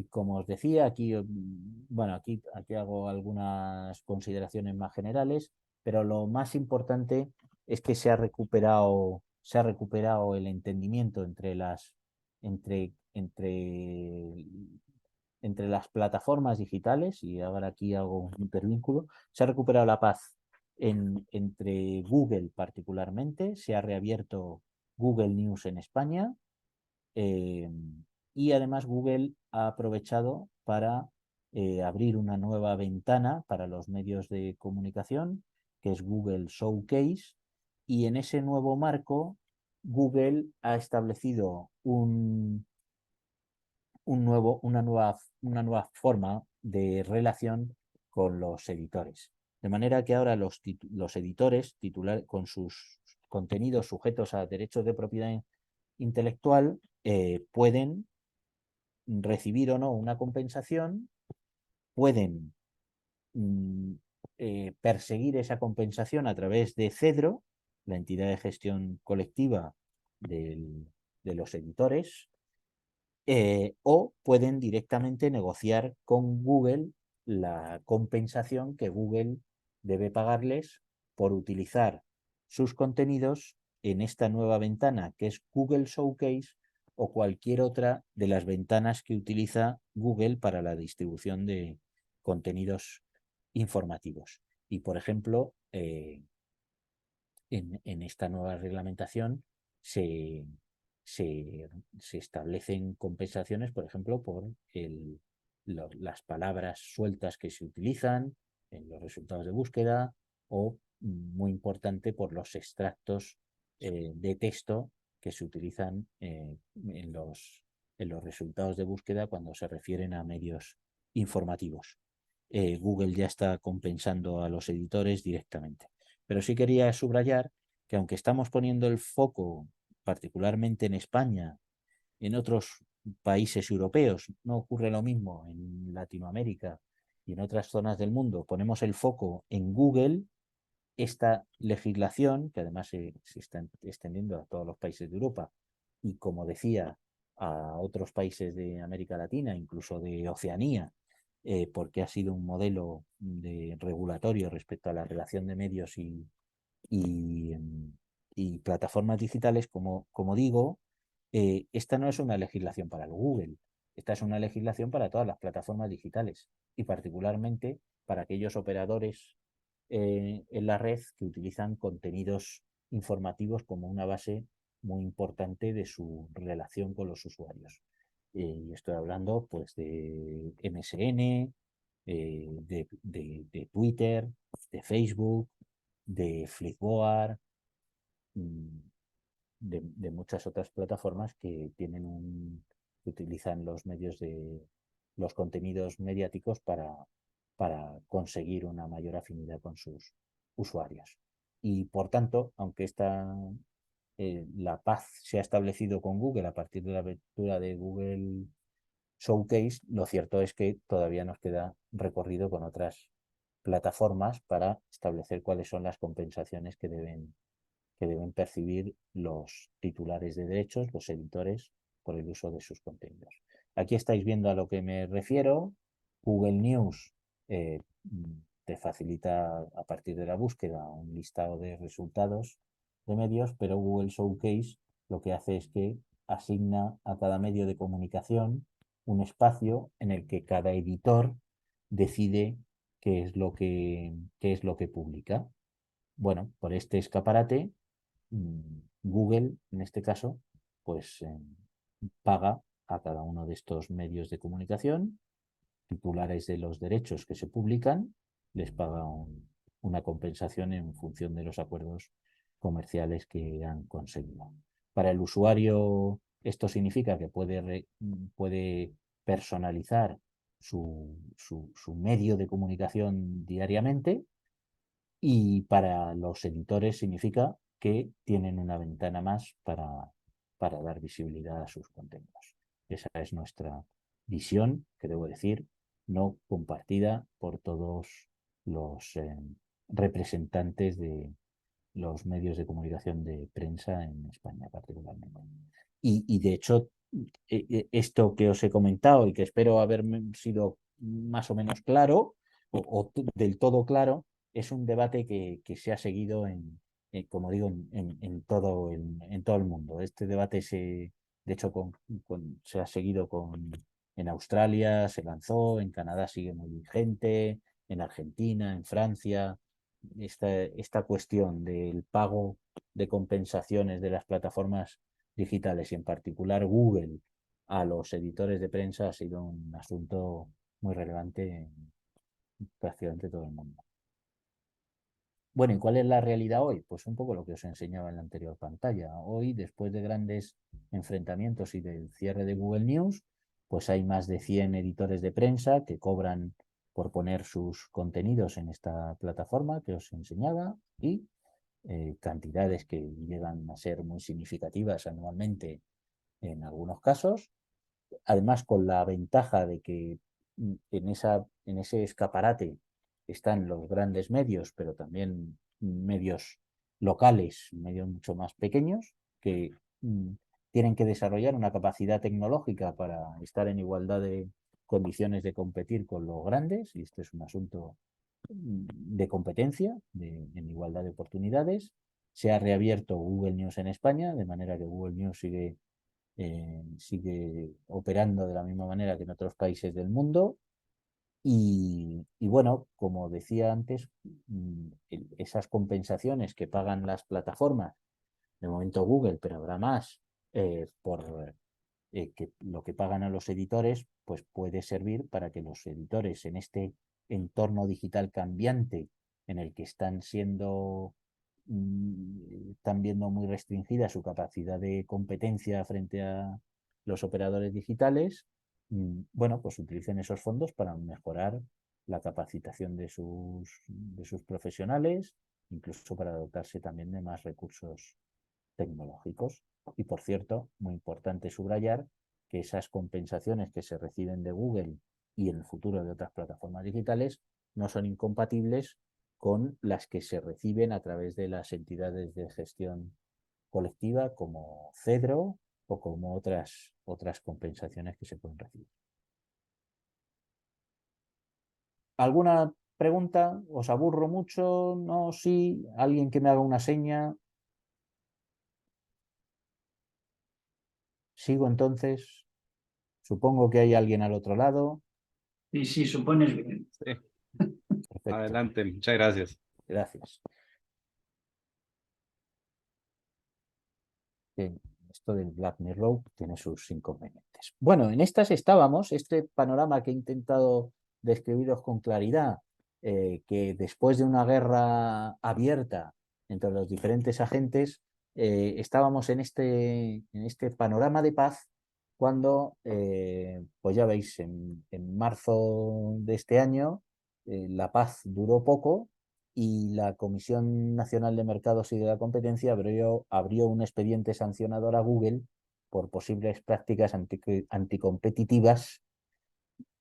Como os decía, aquí, bueno, aquí hago algunas consideraciones más generales, pero lo más importante es que se ha recuperado el entendimiento entre, entre, entre las plataformas digitales, y ahora aquí hago un hipervínculo, se ha recuperado la paz entre Google particularmente, se ha reabierto Google News en España, eh, y además Google ha aprovechado para abrir una nueva ventana para los medios de comunicación, que es Google Showcase, y en ese nuevo marco Google ha establecido una nueva forma de relación con los editores. De manera que ahora los editores con sus contenidos sujetos a derechos de propiedad intelectual pueden recibir o no una compensación, pueden mm, perseguir esa compensación a través de Cedro, la entidad de gestión colectiva de los editores, o pueden directamente negociar con Google la compensación que Google debe pagarles por utilizar sus contenidos en esta nueva ventana que es Google Showcase o cualquier otra de las ventanas que utiliza Google para la distribución de contenidos informativos. Y, por ejemplo, en esta nueva reglamentación se, se establecen compensaciones, por ejemplo, por las palabras sueltas que se utilizan en los resultados de búsqueda o, muy importante, por los extractos de texto que se utilizan en los resultados de búsqueda cuando se refieren a medios informativos. Google ya está compensando a los editores directamente. Pero sí quería subrayar que aunque estamos poniendo el foco particularmente en España, en otros países europeos, no ocurre lo mismo en Latinoamérica y en otras zonas del mundo, ponemos el foco en Google, esta legislación, que además se está extendiendo a todos los países de Europa y, como decía, a otros países de América Latina, incluso de Oceanía, porque ha sido un modelo regulatorio respecto a la relación de medios y, y plataformas digitales, como digo, esta no es una legislación para el Google, esta es una legislación para todas las plataformas digitales y particularmente para aquellos operadores en la red que utilizan contenidos informativos como una base muy importante de su relación con los usuarios. Y estoy hablando pues de MSN, de Twitter, de Facebook, de Flipboard, mm, de muchas otras plataformas que que utilizan los medios los contenidos mediáticos para conseguir una mayor afinidad con sus usuarios. Y por tanto, aunque la paz se ha establecido con Google a partir de la apertura de Google Showcase, lo cierto es que todavía nos queda recorrido con otras plataformas para establecer cuáles son las compensaciones que deben percibir los titulares de derechos, los editores, por el uso de sus contenidos. Aquí estáis viendo a lo que me refiero. Google News eh, te facilita a partir de la búsqueda un listado de resultados de medios, pero Google Showcase lo que hace es que asigna a cada medio de comunicación un espacio en el que cada editor decide qué es lo que publica. Bueno, por este escaparate Google, en este caso, pues paga a cada uno de estos medios de comunicación, titulares de los derechos que se publican, les paga una compensación en función de los acuerdos comerciales que han conseguido. Para el usuario, esto significa que puede personalizar su medio de comunicación diariamente, y para los editores significa que tienen una ventana más para dar visibilidad a sus contenidos. Esa es nuestra visión, que debo decir, no compartida por todos los representantes de los medios de comunicación de prensa en España particularmente. Y de hecho, esto que os he comentado y que espero haber sido más o menos claro o del todo claro, es un debate que se ha seguido como digo, en todo el mundo. Este debate de hecho, se ha seguido en Australia, se lanzó, en Canadá sigue muy vigente, en Argentina, en Francia. Esta cuestión del pago de compensaciones de las plataformas digitales y en particular Google a los editores de prensa ha sido un asunto muy relevante en prácticamente todo el mundo. Bueno, ¿y cuál es la realidad hoy? Pues un poco lo que os enseñaba en la anterior pantalla. Hoy, después de grandes enfrentamientos y del cierre de Google News, pues hay más de 100 editores de prensa que cobran por poner sus contenidos en esta plataforma que os enseñaba y cantidades que llegan a ser muy significativas anualmente en algunos casos. Además, con la ventaja de que en ese escaparate están los grandes medios, pero también medios locales, medios mucho más pequeños, que tienen que desarrollar una capacidad tecnológica para estar en igualdad de condiciones de competir con los grandes, y este es un asunto de competencia, en igualdad de oportunidades. Se ha reabierto Google News en España, de manera que Google News sigue operando de la misma manera que en otros países del mundo. Y bueno, como decía antes, esas compensaciones que pagan las plataformas, de momento Google, pero habrá más, por que lo que pagan a los editores, pues puede servir para que los editores en este entorno digital cambiante en el que están viendo muy restringida su capacidad de competencia frente a los operadores digitales, bueno, pues utilicen esos fondos para mejorar la capacitación de sus profesionales, incluso para dotarse también de más recursos tecnológicos. Y por cierto, muy importante subrayar que esas compensaciones que se reciben de Google y en el futuro de otras plataformas digitales no son incompatibles con las que se reciben a través de las entidades de gestión colectiva como Cedro o como otras compensaciones que se pueden recibir. ¿Alguna pregunta? ¿Os aburro mucho? ¿No? ¿Sí? ¿Alguien que me haga una seña? ¿Sigo entonces? Supongo que hay alguien al otro lado. Y si supones bien. Sí, Perfecto. adelante, muchas gracias. Gracias. Esto del Black Mirror tiene sus inconvenientes. Bueno, en estas estábamos, este panorama que he intentado describiros con claridad, que después de una guerra abierta entre los diferentes agentes, estábamos en este panorama de paz cuando, pues ya veis, en marzo de este año, la paz duró poco y la Comisión Nacional de Mercados y de la Competencia abrió un expediente sancionador a Google por posibles prácticas anticompetitivas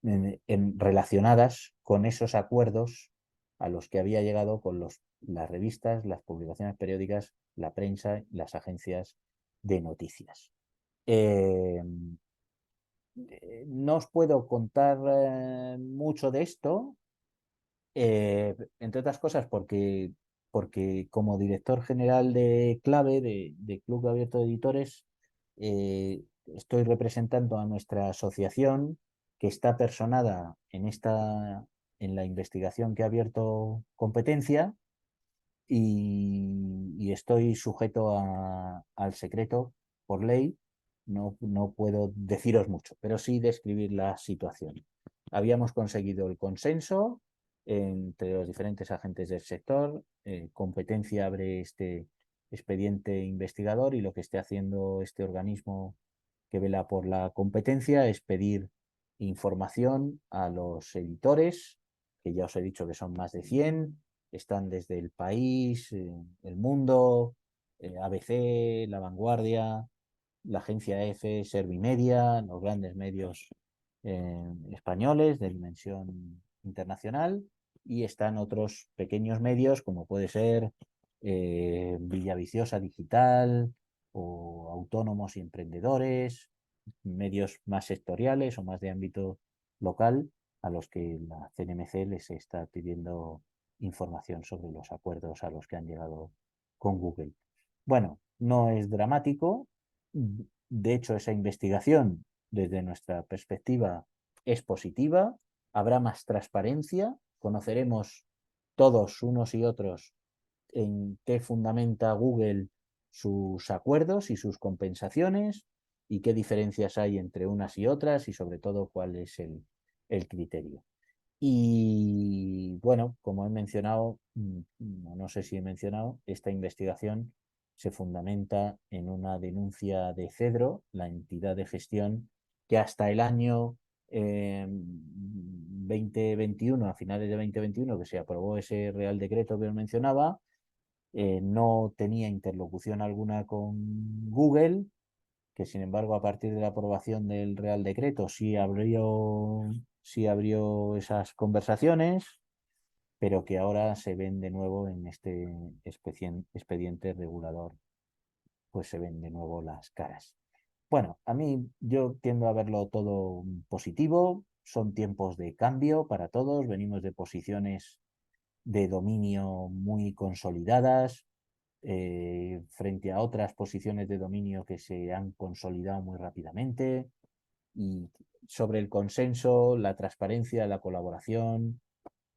relacionadas con esos acuerdos a los que había llegado con las revistas, las publicaciones periódicas, la prensa y las agencias de noticias. No os puedo contar mucho de esto, entre otras cosas porque como director general de Clave, de Club Abierto de Editores, estoy representando a nuestra asociación que está personada en la investigación que ha abierto competencia y estoy sujeto al secreto por ley. No puedo deciros mucho, pero sí describir la situación. Habíamos conseguido el consenso entre los diferentes agentes del sector. Competencia abre este expediente investigador y lo que esté haciendo este organismo que vela por la competencia es pedir información a los editores, que ya os he dicho que son más de 100, están desde El País, El Mundo, ABC, La Vanguardia, la agencia EFE, Servimedia, los grandes medios españoles de dimensión internacional, y están otros pequeños medios como puede ser Villaviciosa Digital o Autónomos y Emprendedores, medios más sectoriales o más de ámbito local a los que la CNMC les está pidiendo información sobre los acuerdos a los que han llegado con Google. Bueno, no es dramático. De hecho, esa investigación, desde nuestra perspectiva, es positiva. Habrá más transparencia. Conoceremos todos, unos y otros, en qué fundamenta Google sus acuerdos y sus compensaciones y qué diferencias hay entre unas y otras y sobre todo cuál es el criterio. Y bueno, como he mencionado, no sé si he mencionado, esta investigación se fundamenta en una denuncia de Cedro, la entidad de gestión que hasta el año 2021, a finales de 2021, que se aprobó ese Real Decreto que os mencionaba, no tenía interlocución alguna con Google, que sin embargo a partir de la aprobación del Real Decreto sí abrió esas conversaciones, pero que ahora se ven de nuevo en este expediente regulador, pues se ven de nuevo las caras. Bueno, a mí yo tiendo a verlo todo positivo, son tiempos de cambio para todos, venimos de posiciones de dominio muy consolidadas, frente a otras posiciones de dominio que se han consolidado muy rápidamente, y sobre el consenso, la transparencia, la colaboración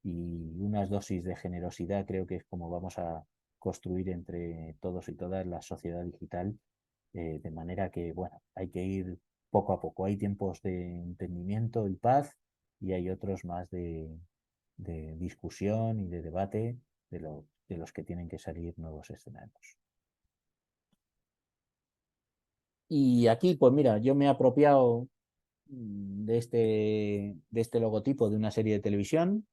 y unas dosis de generosidad creo que es como vamos a construir entre todos y todas la sociedad digital, de manera que, bueno, hay que ir poco a poco. Hay tiempos de entendimiento y paz y hay otros más de discusión y de debate de los que tienen que salir nuevos escenarios. Y aquí, pues mira, yo me he apropiado de este logotipo de una serie de televisión.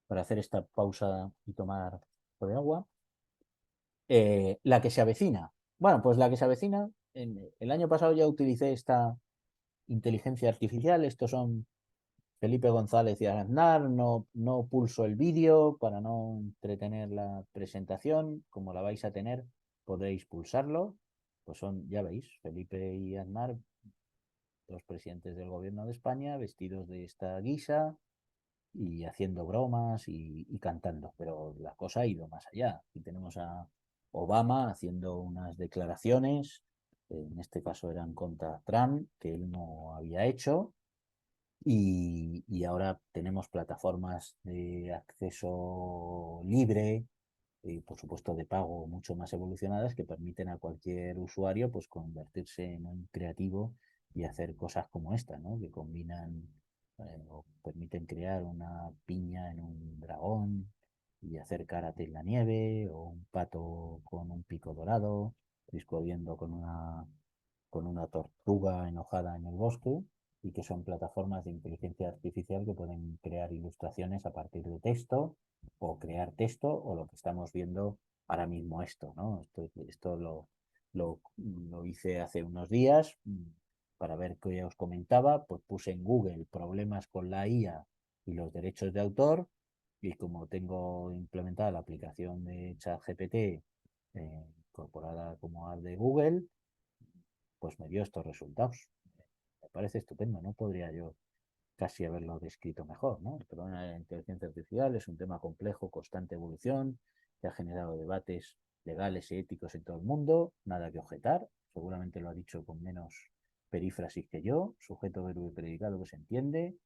Para hacer esta pausa y tomar un poco de agua. La que se avecina. Bueno, pues la que se avecina, el año pasado ya utilicé esta inteligencia artificial. Estos son Felipe González y Aznar. No pulso el vídeo para no entretener la presentación. Como la vais a tener, podréis pulsarlo. Pues son, ya veis, Felipe y Aznar, los presidentes del gobierno de España, vestidos de esta guisa y haciendo bromas y cantando. Pero la cosa ha ido más allá. Aquí tenemos a Obama haciendo unas declaraciones, en este caso eran contra Trump, que él no había hecho, y ahora tenemos plataformas de acceso libre, por supuesto de pago mucho más evolucionadas, que permiten a cualquier usuario pues convertirse en un creativo y hacer cosas como esta, ¿no? Que combinan o permiten crear una piña en un dragón y hacer karate en la nieve, o un pato con un pico dorado discutiendo con una tortuga enojada en el bosque, y que son plataformas de inteligencia artificial que pueden crear ilustraciones a partir de texto, o crear texto, o lo que estamos viendo ahora mismo esto, ¿no? Esto lo hice hace unos días para ver qué os comentaba. Pues puse en Google problemas con la IA y los derechos de autor, y como tengo implementada la aplicación de ChatGPT incorporada como app de Google, pues me dio estos resultados. Me parece estupendo, no podría yo casi haberlo descrito mejor, ¿no? Pero la inteligencia artificial es un tema complejo, constante evolución, que ha generado debates legales y éticos en todo el mundo, nada que objetar, seguramente lo ha dicho con menos perífrasis que yo, sujeto, verbo y predicado que se entiende,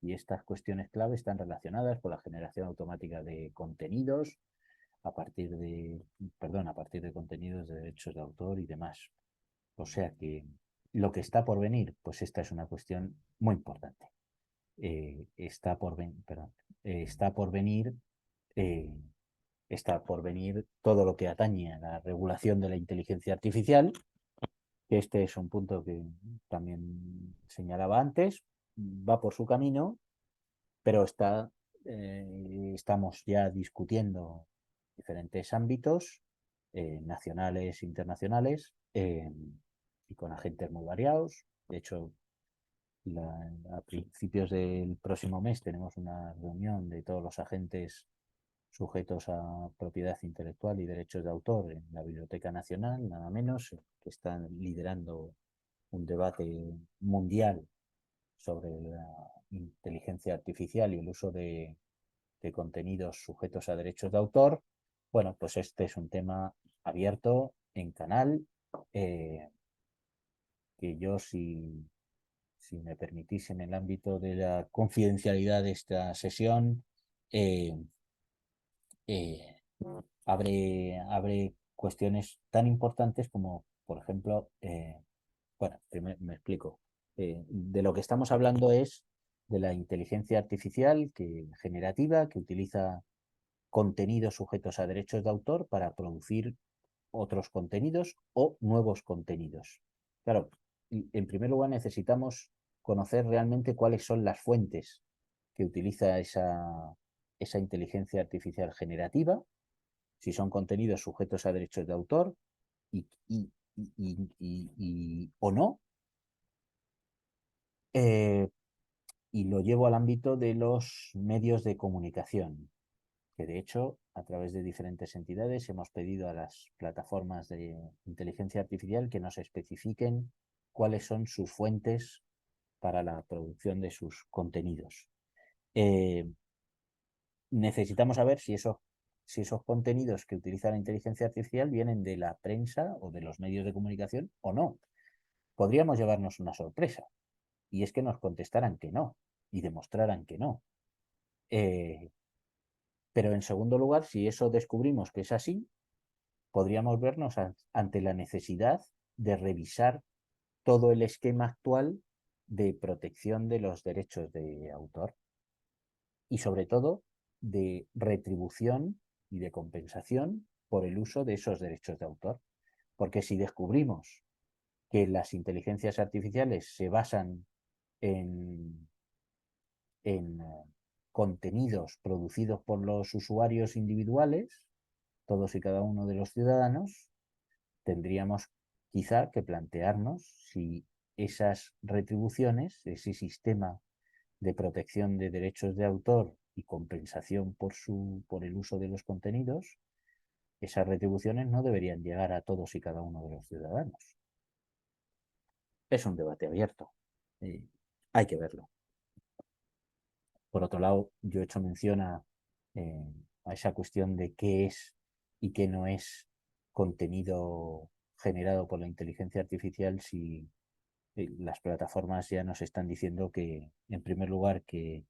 y estas cuestiones clave están relacionadas con la generación automática de contenidos a partir de, perdón, a partir de contenidos de derechos de autor y demás. O sea que lo que está por venir, pues esta es una cuestión muy importante. Perdón, está por venir, eh, está por venir todo lo que atañe a la regulación de la inteligencia artificial, que este es un punto que también señalaba antes, va por su camino, pero estamos ya discutiendo diferentes ámbitos nacionales e internacionales, y con agentes muy variados. De hecho, a principios del próximo mes tenemos una reunión de todos los agentes sujetos a propiedad intelectual y derechos de autor en la Biblioteca Nacional, nada menos, que están liderando un debate mundial sobre la inteligencia artificial y el uso de contenidos sujetos a derechos de autor. Bueno, pues este es un tema abierto en canal, que yo, si me permitís, en el ámbito de la confidencialidad de esta sesión, eh, eh, abre cuestiones tan importantes como, por ejemplo, bueno, primero me explico. De lo que estamos hablando es de la inteligencia artificial generativa, que utiliza contenidos sujetos a derechos de autor para producir otros contenidos o nuevos contenidos. Claro, en primer lugar necesitamos conocer realmente cuáles son las fuentes que utiliza esa inteligencia artificial generativa, si son contenidos sujetos a derechos de autor o no. Eh, y lo llevo al ámbito de los medios de comunicación, que de hecho, a través de diferentes entidades, hemos pedido a las plataformas de inteligencia artificial que nos especifiquen cuáles son sus fuentes para la producción de sus contenidos. Necesitamos saber si esos contenidos que utiliza la inteligencia artificial vienen de la prensa o de los medios de comunicación o no. Podríamos llevarnos una sorpresa, y es que nos contestaran que no y demostraran que no. Pero en segundo lugar, si eso descubrimos que es así, podríamos vernos ante la necesidad de revisar todo el esquema actual de protección de los derechos de autor, y sobre todo de retribución y de compensación por el uso de esos derechos de autor. Porque si descubrimos que las inteligencias artificiales se basan en, en contenidos producidos por los usuarios individuales, todos y cada uno de los ciudadanos, tendríamos quizá que plantearnos si esas retribuciones, ese sistema de protección de derechos de autor y compensación por el uso de los contenidos, esas retribuciones no deberían llegar a todos y cada uno de los ciudadanos. Es un debate abierto. Hay que verlo. Por otro lado, yo he hecho mención a esa cuestión de qué es y qué no es contenido generado por la inteligencia artificial si las plataformas ya nos están diciendo que, en primer lugar, que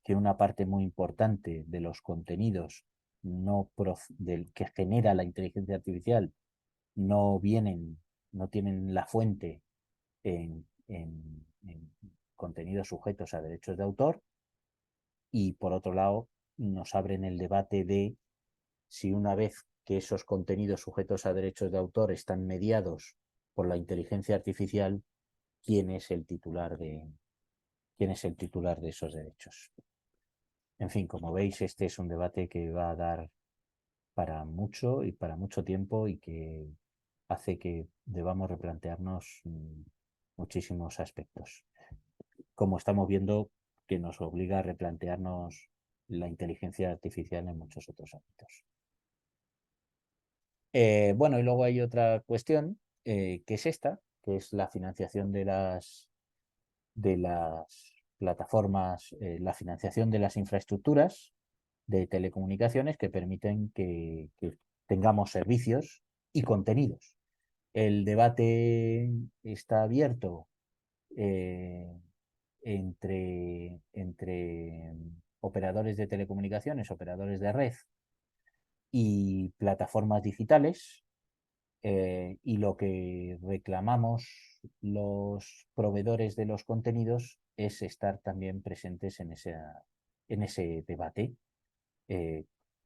una parte muy importante de los contenidos que genera la inteligencia artificial no tienen la fuente en contenidos sujetos a derechos de autor, y por otro lado nos abren el debate de si una vez que esos contenidos sujetos a derechos de autor están mediados por la inteligencia artificial, ¿quién es el titular de esos derechos? En fin, como veis, este es un debate que va a dar para mucho y para mucho tiempo, y que hace que debamos replantearnos muchísimos aspectos. Como estamos viendo, que nos obliga a replantearnos la inteligencia artificial en muchos otros ámbitos. Bueno, y luego hay otra cuestión, que es esta, que es la financiación de las plataformas, la financiación de las infraestructuras de telecomunicaciones que permiten que tengamos servicios y contenidos. El debate está abierto entre operadores de telecomunicaciones, operadores de red y plataformas digitales, y lo que reclamamos los proveedores de los contenidos es estar también presentes en ese debate.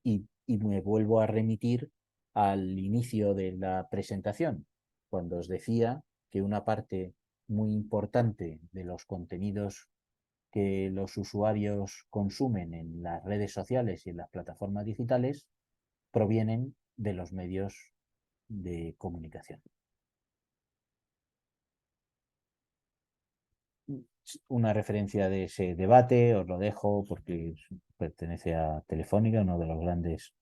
Y me vuelvo a remitir al inicio de la presentación, cuando os decía que una parte muy importante de los contenidos que los usuarios consumen en las redes sociales y en las plataformas digitales provienen de los medios de comunicación. Una referencia de ese debate os lo dejo porque pertenece a Telefónica, uno de los grandes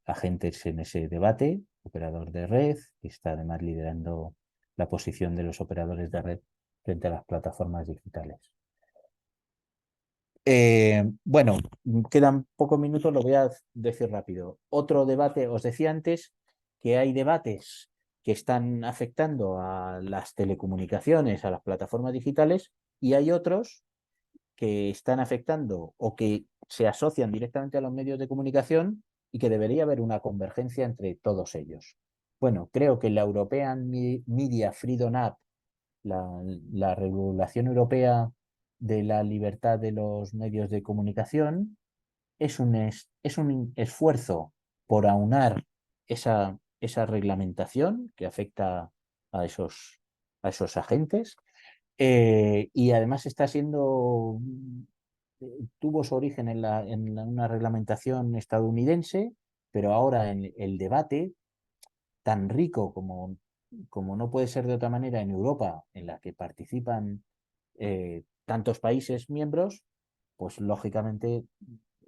agentes en ese debate, operador de red, que está además liderando la posición de los operadores de red frente a las plataformas digitales. Bueno, quedan pocos minutos, lo voy a decir rápido. Otro debate, os decía antes que hay debates que están afectando a las telecomunicaciones, a las plataformas digitales, y hay otros que están afectando o que se asocian directamente a los medios de comunicación, y que debería haber una convergencia entre todos ellos. Bueno, creo que la European Media Freedom Act, la regulación europea de la libertad de los medios de comunicación, es un esfuerzo por aunar esa reglamentación que afecta a esos agentes, y además está siendo, tuvo su origen en una reglamentación estadounidense, pero ahora en el debate tan rico como no puede ser de otra manera en Europa, en la que participan tantos países miembros, pues lógicamente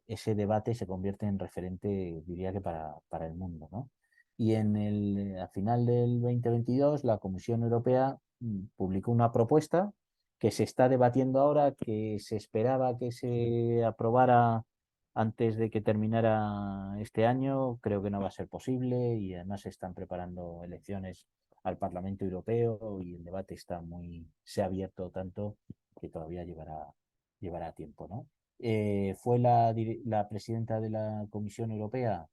ese debate se convierte en referente, diría que para el mundo, ¿no? Y a final del 2022 la Comisión Europea publicó una propuesta que se está debatiendo ahora, que se esperaba que se aprobara antes de que terminara este año. Creo que no va a ser posible, y además se están preparando elecciones al Parlamento Europeo y el debate se ha abierto tanto que todavía llevará tiempo, ¿no? Fue la presidenta de la Comisión Europea,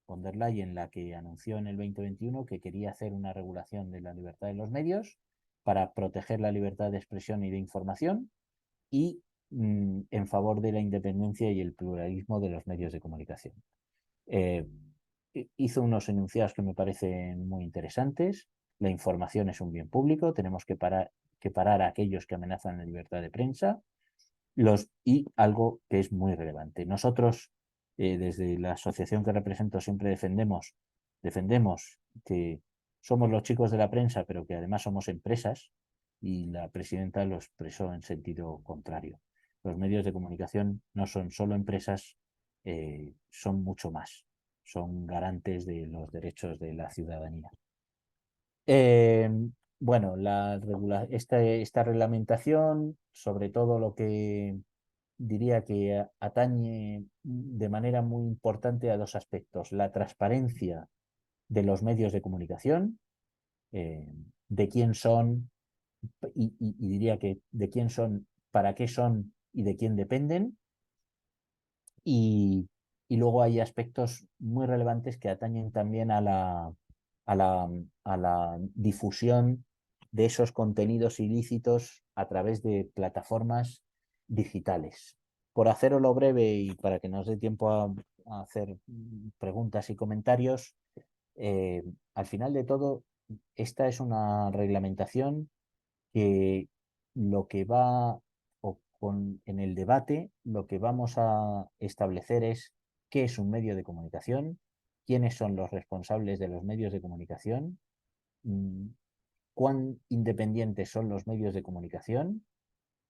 von der Leyen, la que anunció en el 2021 que quería hacer una regulación de la libertad de los medios para proteger la libertad de expresión y de información, y en favor de la independencia y el pluralismo de los medios de comunicación. Hizo unos enunciados que me parecen muy interesantes. La información es un bien público, tenemos que parar a aquellos que amenazan la libertad de prensa. Y algo que es muy relevante, nosotros desde la asociación que represento siempre defendemos que somos los chicos de la prensa, pero que además somos empresas, y la presidenta lo expresó en sentido contrario. Los medios de comunicación no son solo empresas, son mucho más, son garantes de los derechos de la ciudadanía. Eh, bueno, esta reglamentación, sobre todo lo que diría que atañe de manera muy importante a dos aspectos: la transparencia de los medios de comunicación, de quién son, y diría que de quién son, para qué son y de quién dependen. Y luego hay aspectos muy relevantes que atañen también a la, a la difusión de esos contenidos ilícitos a través de plataformas digitales. Por hacerlo breve y para que nos dé tiempo a hacer preguntas y comentarios, al final de todo, esta es una reglamentación que lo que va, en el debate, lo que vamos a establecer es qué es un medio de comunicación, quiénes son los responsables de los medios de comunicación, mm, cuán independientes son los medios de comunicación,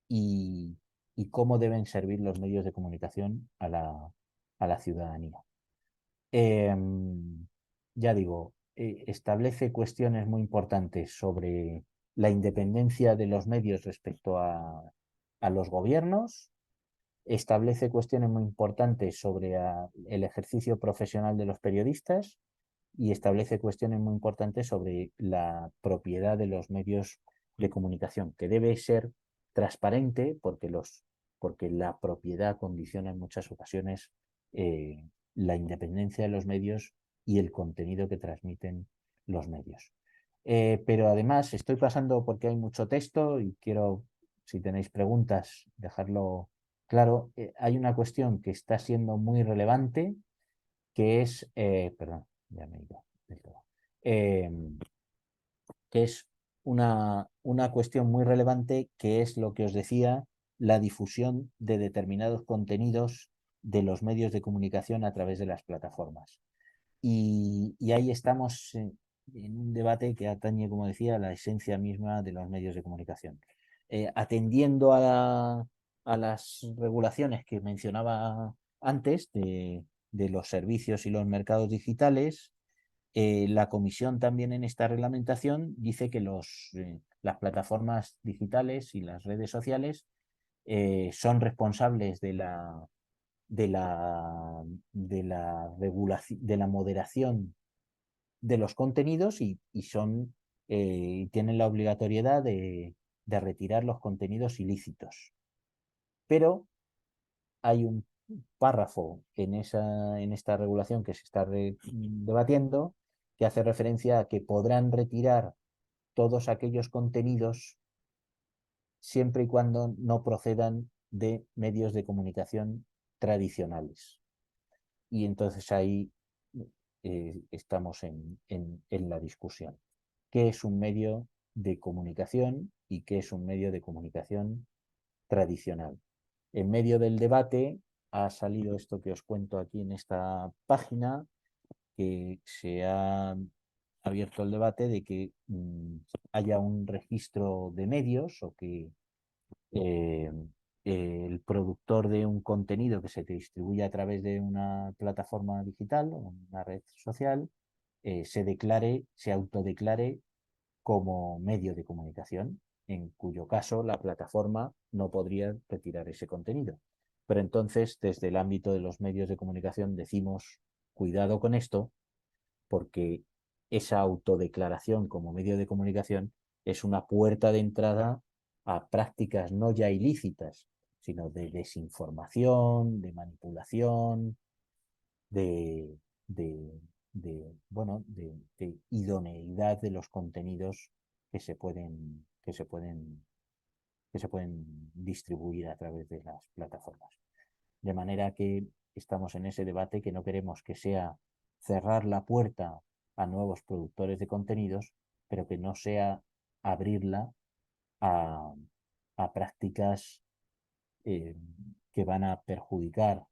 y, y cómo deben servir los medios de comunicación a la ciudadanía. Ya digo, establece cuestiones muy importantes sobre la independencia de los medios respecto a los gobiernos, establece cuestiones muy importantes sobre el ejercicio profesional de los periodistas, y establece cuestiones muy importantes sobre la propiedad de los medios de comunicación, que debe ser transparente porque la propiedad condiciona en muchas ocasiones la independencia de los medios y el contenido que transmiten los medios. Pero además estoy pasando porque hay mucho texto y quiero, si tenéis preguntas, dejarlo claro. Hay una cuestión que está siendo muy relevante, que es, perdón, ya me he ido del todo, eh, que es una cuestión muy relevante, que es lo que os decía, la difusión de determinados contenidos de los medios de comunicación a través de las plataformas. Y ahí estamos en un debate que atañe, como decía, a la esencia misma de los medios de comunicación. Atendiendo a las regulaciones que mencionaba antes de los servicios y los mercados digitales, la Comisión también en esta reglamentación dice que las plataformas digitales y las redes sociales son responsables de la moderación de los contenidos, y tienen la obligatoriedad de retirar los contenidos ilícitos. Pero hay un párrafo en esta regulación que se está debatiendo, que hace referencia a que podrán retirar todos aquellos contenidos siempre y cuando no procedan de medios de comunicación tradicionales. Y entonces ahí estamos en la discusión. ¿Qué es un medio de comunicación y qué es un medio de comunicación tradicional? En medio del debate ha salido esto que os cuento aquí en esta página, que se ha abierto el debate de que haya un registro de medios, o que eh, el productor de un contenido que se distribuye a través de una plataforma digital o una red social se autodeclare como medio de comunicación, en cuyo caso la plataforma no podría retirar ese contenido. Pero entonces, desde el ámbito de los medios de comunicación, decimos: cuidado con esto, porque esa autodeclaración como medio de comunicación es una puerta de entrada a prácticas no ya ilícitas, sino de desinformación, de manipulación, de, de, de idoneidad de los contenidos que se pueden distribuir a través de las plataformas. De manera que estamos en ese debate, que no queremos que sea cerrar la puerta a nuevos productores de contenidos, pero que no sea abrirla a, a prácticas que van a perjudicar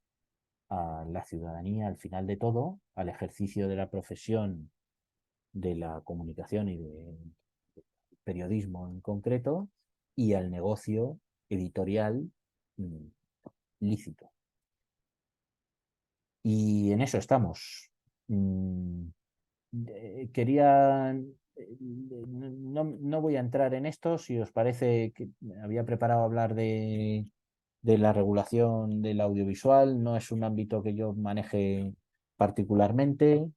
a la ciudadanía al final de todo, al ejercicio de la profesión de la comunicación y de periodismo en concreto, y al negocio editorial mm, lícito. Y en eso estamos. Mm, Quería, no voy a entrar en esto, si os parece que había preparado hablar de la regulación del audiovisual, no es un ámbito que yo maneje particularmente,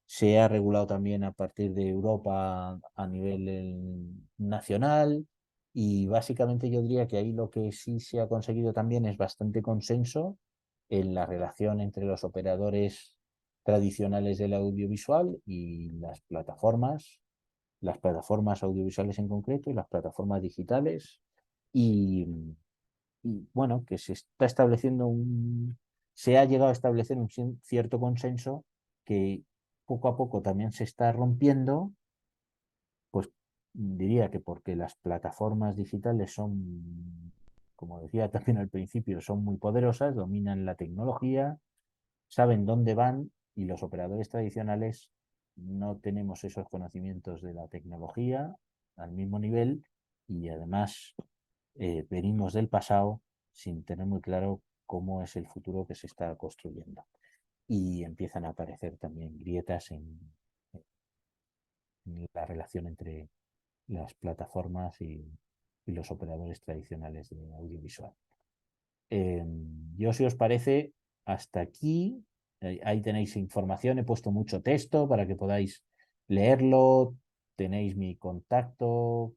se ha regulado también a partir de Europa a nivel nacional y básicamente yo diría que ahí lo que sí se ha conseguido también es bastante consenso en la relación entre los operadores tradicionales del audiovisual y las plataformas audiovisuales en concreto y las plataformas digitales. Y, y, bueno, que se está estableciendo se ha llegado a establecer un cierto consenso que poco a poco también se está rompiendo, pues diría que porque las plataformas digitales son, como decía también al principio, son muy poderosas, dominan la tecnología, saben dónde van y los operadores tradicionales no tenemos esos conocimientos de la tecnología al mismo nivel y además venimos del pasado sin tener muy claro cómo es el futuro que se está construyendo. Y empiezan a aparecer también grietas en la relación entre las plataformas y los operadores tradicionales de audiovisual. Yo, si os parece, hasta aquí, ahí tenéis información, he puesto mucho texto para que podáis leerlo, tenéis mi contacto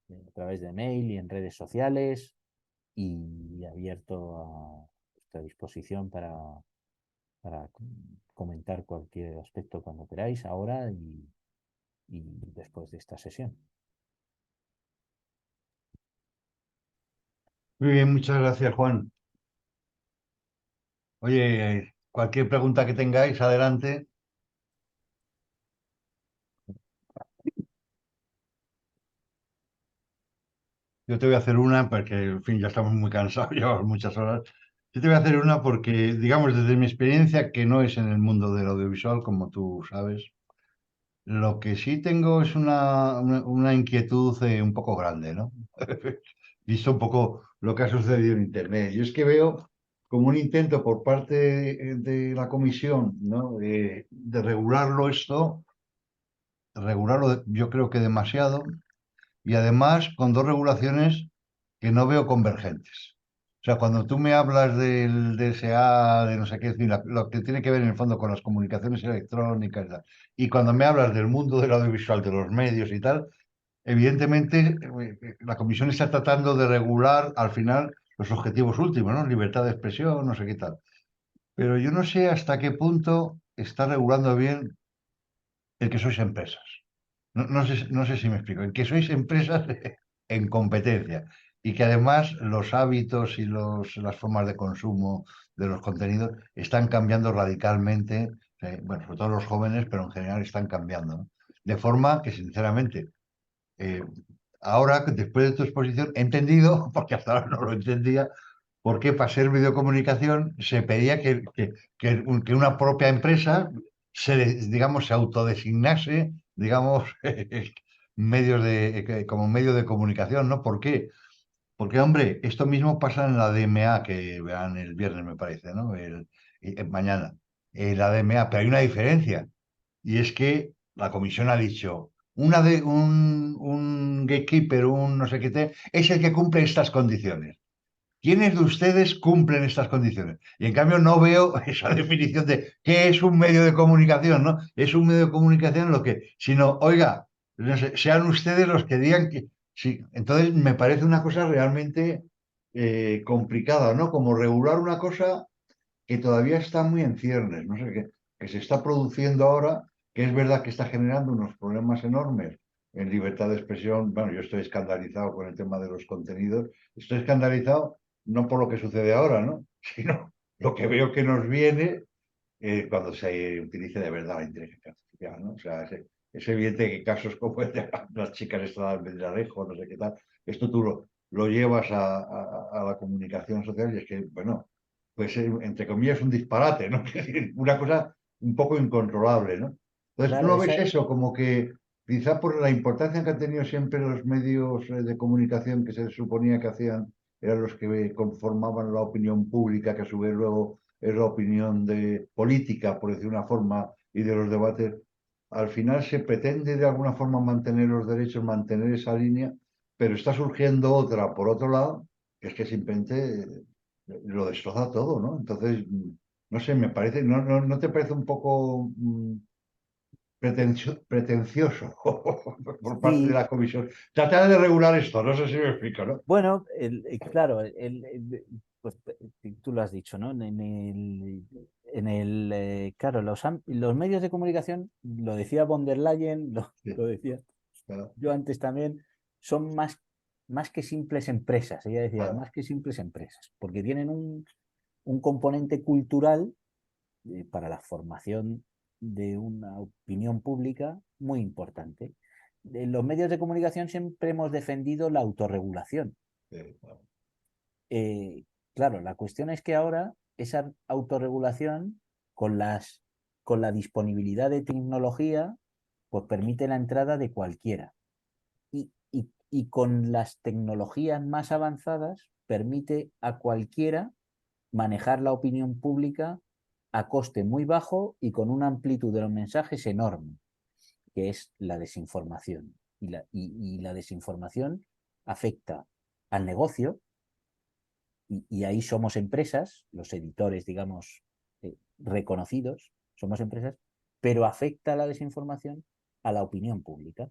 a través de mail y en redes sociales y abierto a vuestra disposición para comentar cualquier aspecto cuando queráis, ahora y después de esta sesión. Muy bien, muchas gracias, Juan. Oye, cualquier pregunta que tengáis, adelante. Yo te voy a hacer una porque, en fin, ya estamos muy cansados, llevamos muchas horas. Yo te voy a hacer una porque, digamos, desde mi experiencia, que no es en el mundo del audiovisual, como tú sabes, lo que sí tengo es una inquietud un poco grande, ¿no? Visto un poco lo que ha sucedido en Internet. Yo es que veo como un intento por parte de la comisión, ¿no? De regularlo esto, regularlo yo creo que demasiado, y además con dos regulaciones que no veo convergentes. O sea, cuando tú me hablas del DSA, de no sé qué, es decir, lo que tiene que ver en el fondo con las comunicaciones electrónicas y tal, y cuando me hablas del mundo del audiovisual, de los medios y tal, evidentemente la Comisión está tratando de regular al final los objetivos últimos, ¿no? Libertad de expresión, no sé qué tal. Pero yo no sé hasta qué punto está regulando bien el que sois empresas. No sé si me explico. El que sois empresas en competencia y que además los hábitos y las formas de consumo de los contenidos están cambiando radicalmente. Bueno, sobre todo los jóvenes, pero en general están cambiando, ¿no? De forma que, sinceramente, eh, ahora, después de tu exposición, he entendido, porque hasta ahora no lo entendía, por qué para ser videocomunicación se pedía que una propia empresa digamos, se autodesignase, digamos, como medio de comunicación, ¿no? ¿Por qué? Porque, hombre, esto mismo pasa en la DMA, que verán el viernes, me parece, ¿no? Mañana. La DMA, pero hay una diferencia. Y es que la comisión ha dicho, un gatekeeper, un no sé qué, es el que cumple estas condiciones. ¿Quiénes de ustedes cumplen estas condiciones? Y en cambio no veo esa definición de qué es un medio de comunicación, ¿no? Es un medio de comunicación lo que, sino, oiga, no sé, sean ustedes los que digan que sí. Entonces me parece una cosa realmente complicada, ¿no? Como regular una cosa que todavía está muy en ciernes, no sé, que se está produciendo ahora, que es verdad que está generando unos problemas enormes en libertad de expresión. Bueno, yo estoy escandalizado con el tema de los contenidos, estoy escandalizado no por lo que sucede ahora, ¿no? Sino lo que veo que nos viene cuando se utilice de verdad la inteligencia artificial, ¿no? O sea, es evidente que casos como el de las chicas estas de Villarejo, no sé qué tal, esto tú lo llevas a la comunicación social y es que, bueno, pues entre comillas, un disparate, ¿no? Una cosa un poco incontrolable, ¿no? Entonces, ¿tú Claro, no esa, ves eso como que quizá por la importancia que han tenido siempre los medios de comunicación que se suponía que hacían, eran los que conformaban la opinión pública, que a su vez luego es la opinión de política, por decir una forma, y de los debates, al final se pretende de alguna forma mantener los derechos, mantener esa línea, pero está surgiendo otra, por otro lado, que es que simplemente lo destroza todo, ¿no? Entonces, no sé, me parece, ¿no te parece un poco pretencioso por parte de sí, la comisión? Tratar de regular esto, no sé si me explico, ¿no? bueno, claro, pues tú lo has dicho, ¿no? Claro, los medios de comunicación, lo decía von der Leyen, Sí, lo decía claro, yo antes también, son más que simples empresas, ella decía, claro, más que simples empresas, porque tienen un componente cultural para la formación de una opinión pública muy importante. En los medios de comunicación siempre hemos defendido la autorregulación. claro. Eh, claro, la cuestión es que ahora esa autorregulación con con la disponibilidad de tecnología, pues permite la entrada de cualquiera. Y con las tecnologías más avanzadas permite a cualquiera manejar la opinión pública a coste muy bajo y con una amplitud de los mensajes enorme, que es la desinformación. Y la desinformación afecta al negocio, y ahí somos empresas, los editores, digamos, reconocidos, somos empresas, pero afecta la desinformación a la opinión pública.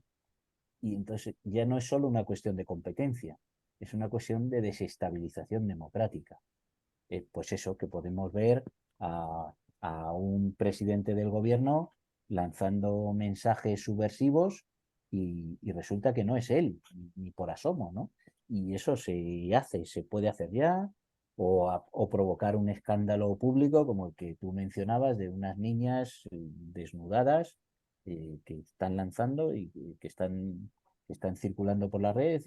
Y entonces ya no es solo una cuestión de competencia, es una cuestión de desestabilización democrática. Pues eso, que podemos ver a, a un presidente del gobierno lanzando mensajes subversivos y resulta que no es él, ni por asomo, ¿no? Y eso se puede hacer ya, o provocar un escándalo público como el que tú mencionabas de unas niñas desnudadas que están lanzando y que están circulando por la red,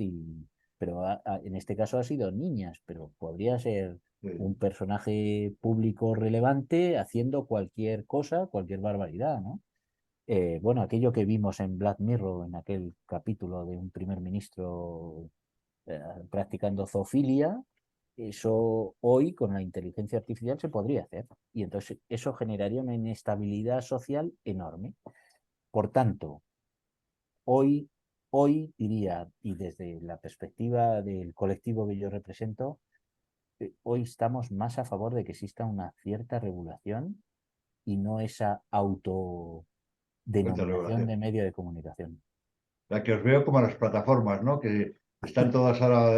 pero en este caso ha sido niñas, pero podría ser Sí. un personaje público relevante haciendo cualquier cosa, cualquier barbaridad, ¿no? Bueno, aquello que vimos en Black Mirror, en aquel capítulo de un primer ministro practicando zoofilia, eso hoy con la inteligencia artificial se podría hacer. Y entonces eso generaría una inestabilidad social enorme. Por tanto, hoy, hoy diría, y desde la perspectiva del colectivo que yo represento, hoy estamos más a favor de que exista una cierta regulación y no esa Cuenta autodenominación regulación. de medio de comunicación. La que os veo como a las plataformas, ¿no? Que están todas ahora,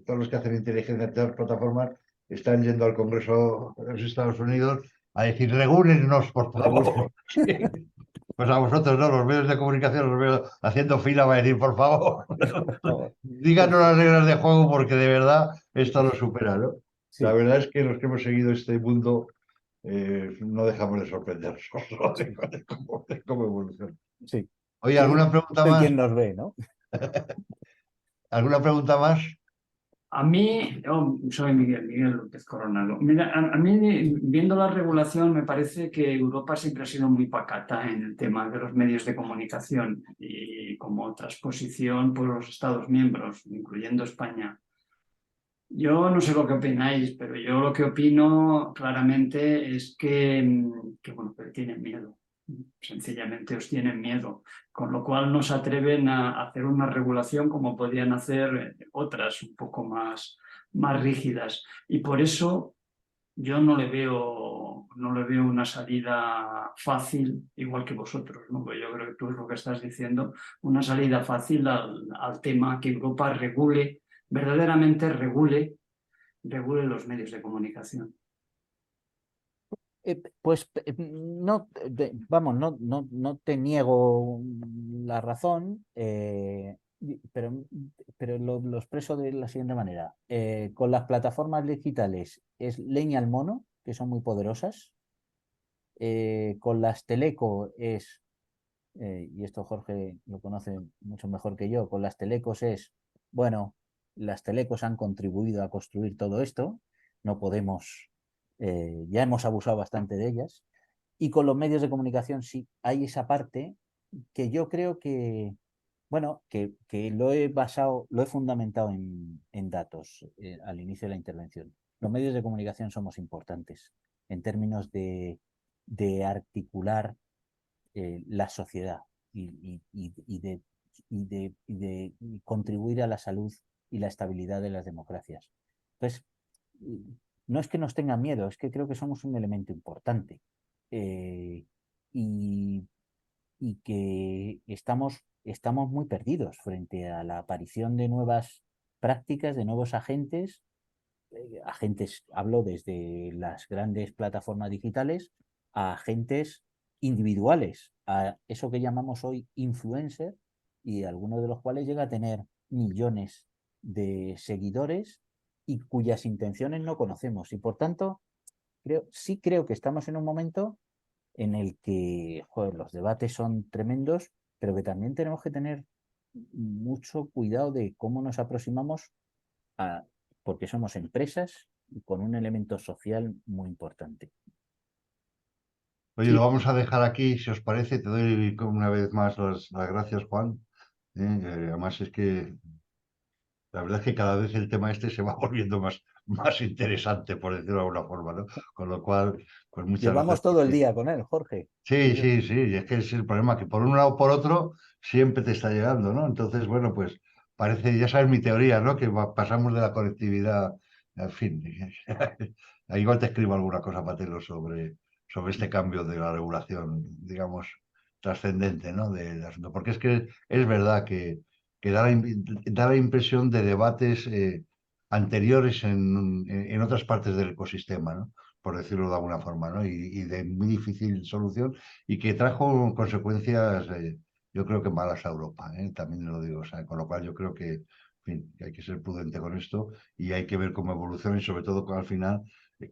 todos los que hacen inteligencia en todas las plataformas, están yendo al Congreso de los Estados Unidos a decir, regúlennos, por favor. Pues a vosotros, ¿no? Los medios de comunicación los veo haciendo fila para decir, por favor, Por favor. díganos las reglas de juego porque de verdad esto lo supera, ¿no? La Sí, verdad es que los que hemos seguido este mundo no dejamos de sorprendernos ¿no? sí, De cómo evoluciona. sí. Oye, ¿Quién, ¿alguna pregunta de más? quién nos ve, no? ¿Alguna pregunta más? A mí, yo soy Miguel López Coronado. Mira, a mí, viendo la regulación, me parece que Europa siempre ha sido muy pacata en el tema de los medios de comunicación y como transposición por los Estados miembros, incluyendo España. Yo no sé lo que opináis, pero yo lo que opino claramente es bueno, que tienen miedo. Sencillamente os tienen miedo, con lo cual no se atreven a hacer una regulación como podían hacer otras un poco más rígidas. Y por eso yo no le veo una salida fácil, igual que vosotros, ¿no? Pues yo creo que tú es lo que estás diciendo, una salida fácil al tema que Europa regule, verdaderamente regule los medios de comunicación. Pues no, vamos, no te niego la razón, pero lo expreso de la siguiente manera. Con las plataformas digitales es leña al mono, que son muy poderosas. Con las teleco y esto Jorge lo conoce mucho mejor que yo, con las telecos bueno, las telecos han contribuido a construir todo esto, no podemos Ya hemos abusado bastante de ellas. Y con los medios de comunicación sí, hay esa parte que yo creo que, bueno, que lo he basado, lo he fundamentado en datos al inicio de la intervención. Los medios de comunicación somos importantes en términos de articular la sociedad y de contribuir a la salud y la estabilidad de las democracias. Entonces, no es que nos tengan miedo, es que creo que somos un elemento importante y, y que estamos muy perdidos frente a la aparición de nuevas prácticas, de nuevos agentes. Agentes, hablo desde las grandes plataformas digitales a agentes individuales, a eso que llamamos hoy influencer, y algunos de los cuales llega a tener millones de seguidores y cuyas intenciones no conocemos. Y por tanto, sí creo que estamos en un momento en el que, joder, los debates son tremendos, pero que también tenemos que tener mucho cuidado de cómo nos aproximamos a, porque somos empresas con un elemento social muy importante. Oye, Sí, lo vamos a dejar aquí, si os parece. Te doy una vez más las gracias, Juan. Además es que la verdad es que cada vez el tema este se va volviendo más interesante, por decirlo de alguna forma, ¿no? Con lo cual, pues muchas llevamos gracias. todo el día con él, Jorge. Sí, sí, sí, y es que es el problema, que por un lado o por otro siempre te está llegando, ¿no? Entonces, bueno, pues parece, ya sabes mi teoría, ¿no? Que pasamos de la conectividad, en fin, igual te escribo alguna cosa, Patelo, sobre este cambio de la regulación, digamos, trascendente, ¿no? Del asunto, porque es que es verdad que da la impresión de debates anteriores en otras partes del ecosistema, ¿no? Por decirlo de alguna forma, ¿no? Y de muy difícil solución y que trajo consecuencias, yo creo que malas a Europa, ¿eh? También lo digo, o sea, con lo cual yo creo que, en fin, que hay que ser prudente con esto y hay que ver cómo evoluciona y sobre todo al final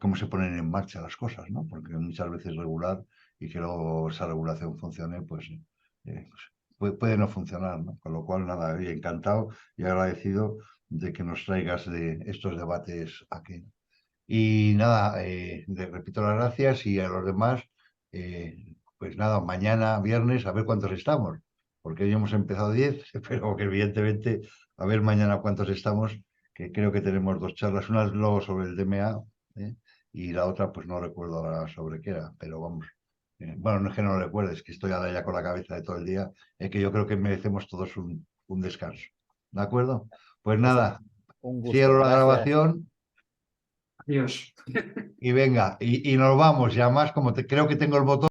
cómo se ponen en marcha las cosas, ¿no? Porque muchas veces regular y que luego esa regulación funcione, pues, puede no funcionar, ¿no? Con lo cual, nada, encantado y agradecido de que nos traigas de estos debates aquí. Y nada, les repito las gracias y a los demás, pues nada, mañana viernes a ver cuántos estamos, porque hoy hemos empezado 10, pero que evidentemente a ver mañana cuántos estamos, que creo que tenemos dos charlas, una luego sobre el DMA, y la otra pues no recuerdo ahora sobre qué era, pero vamos. Bueno, no es que no lo recuerdes, que estoy ahora ya con la cabeza de todo el día, que yo creo que merecemos todos un descanso. ¿De acuerdo? Pues Pues nada, un gusto, cierro la gracias. grabación. Adiós. Y venga, y nos vamos. Y además, como creo que tengo el botón.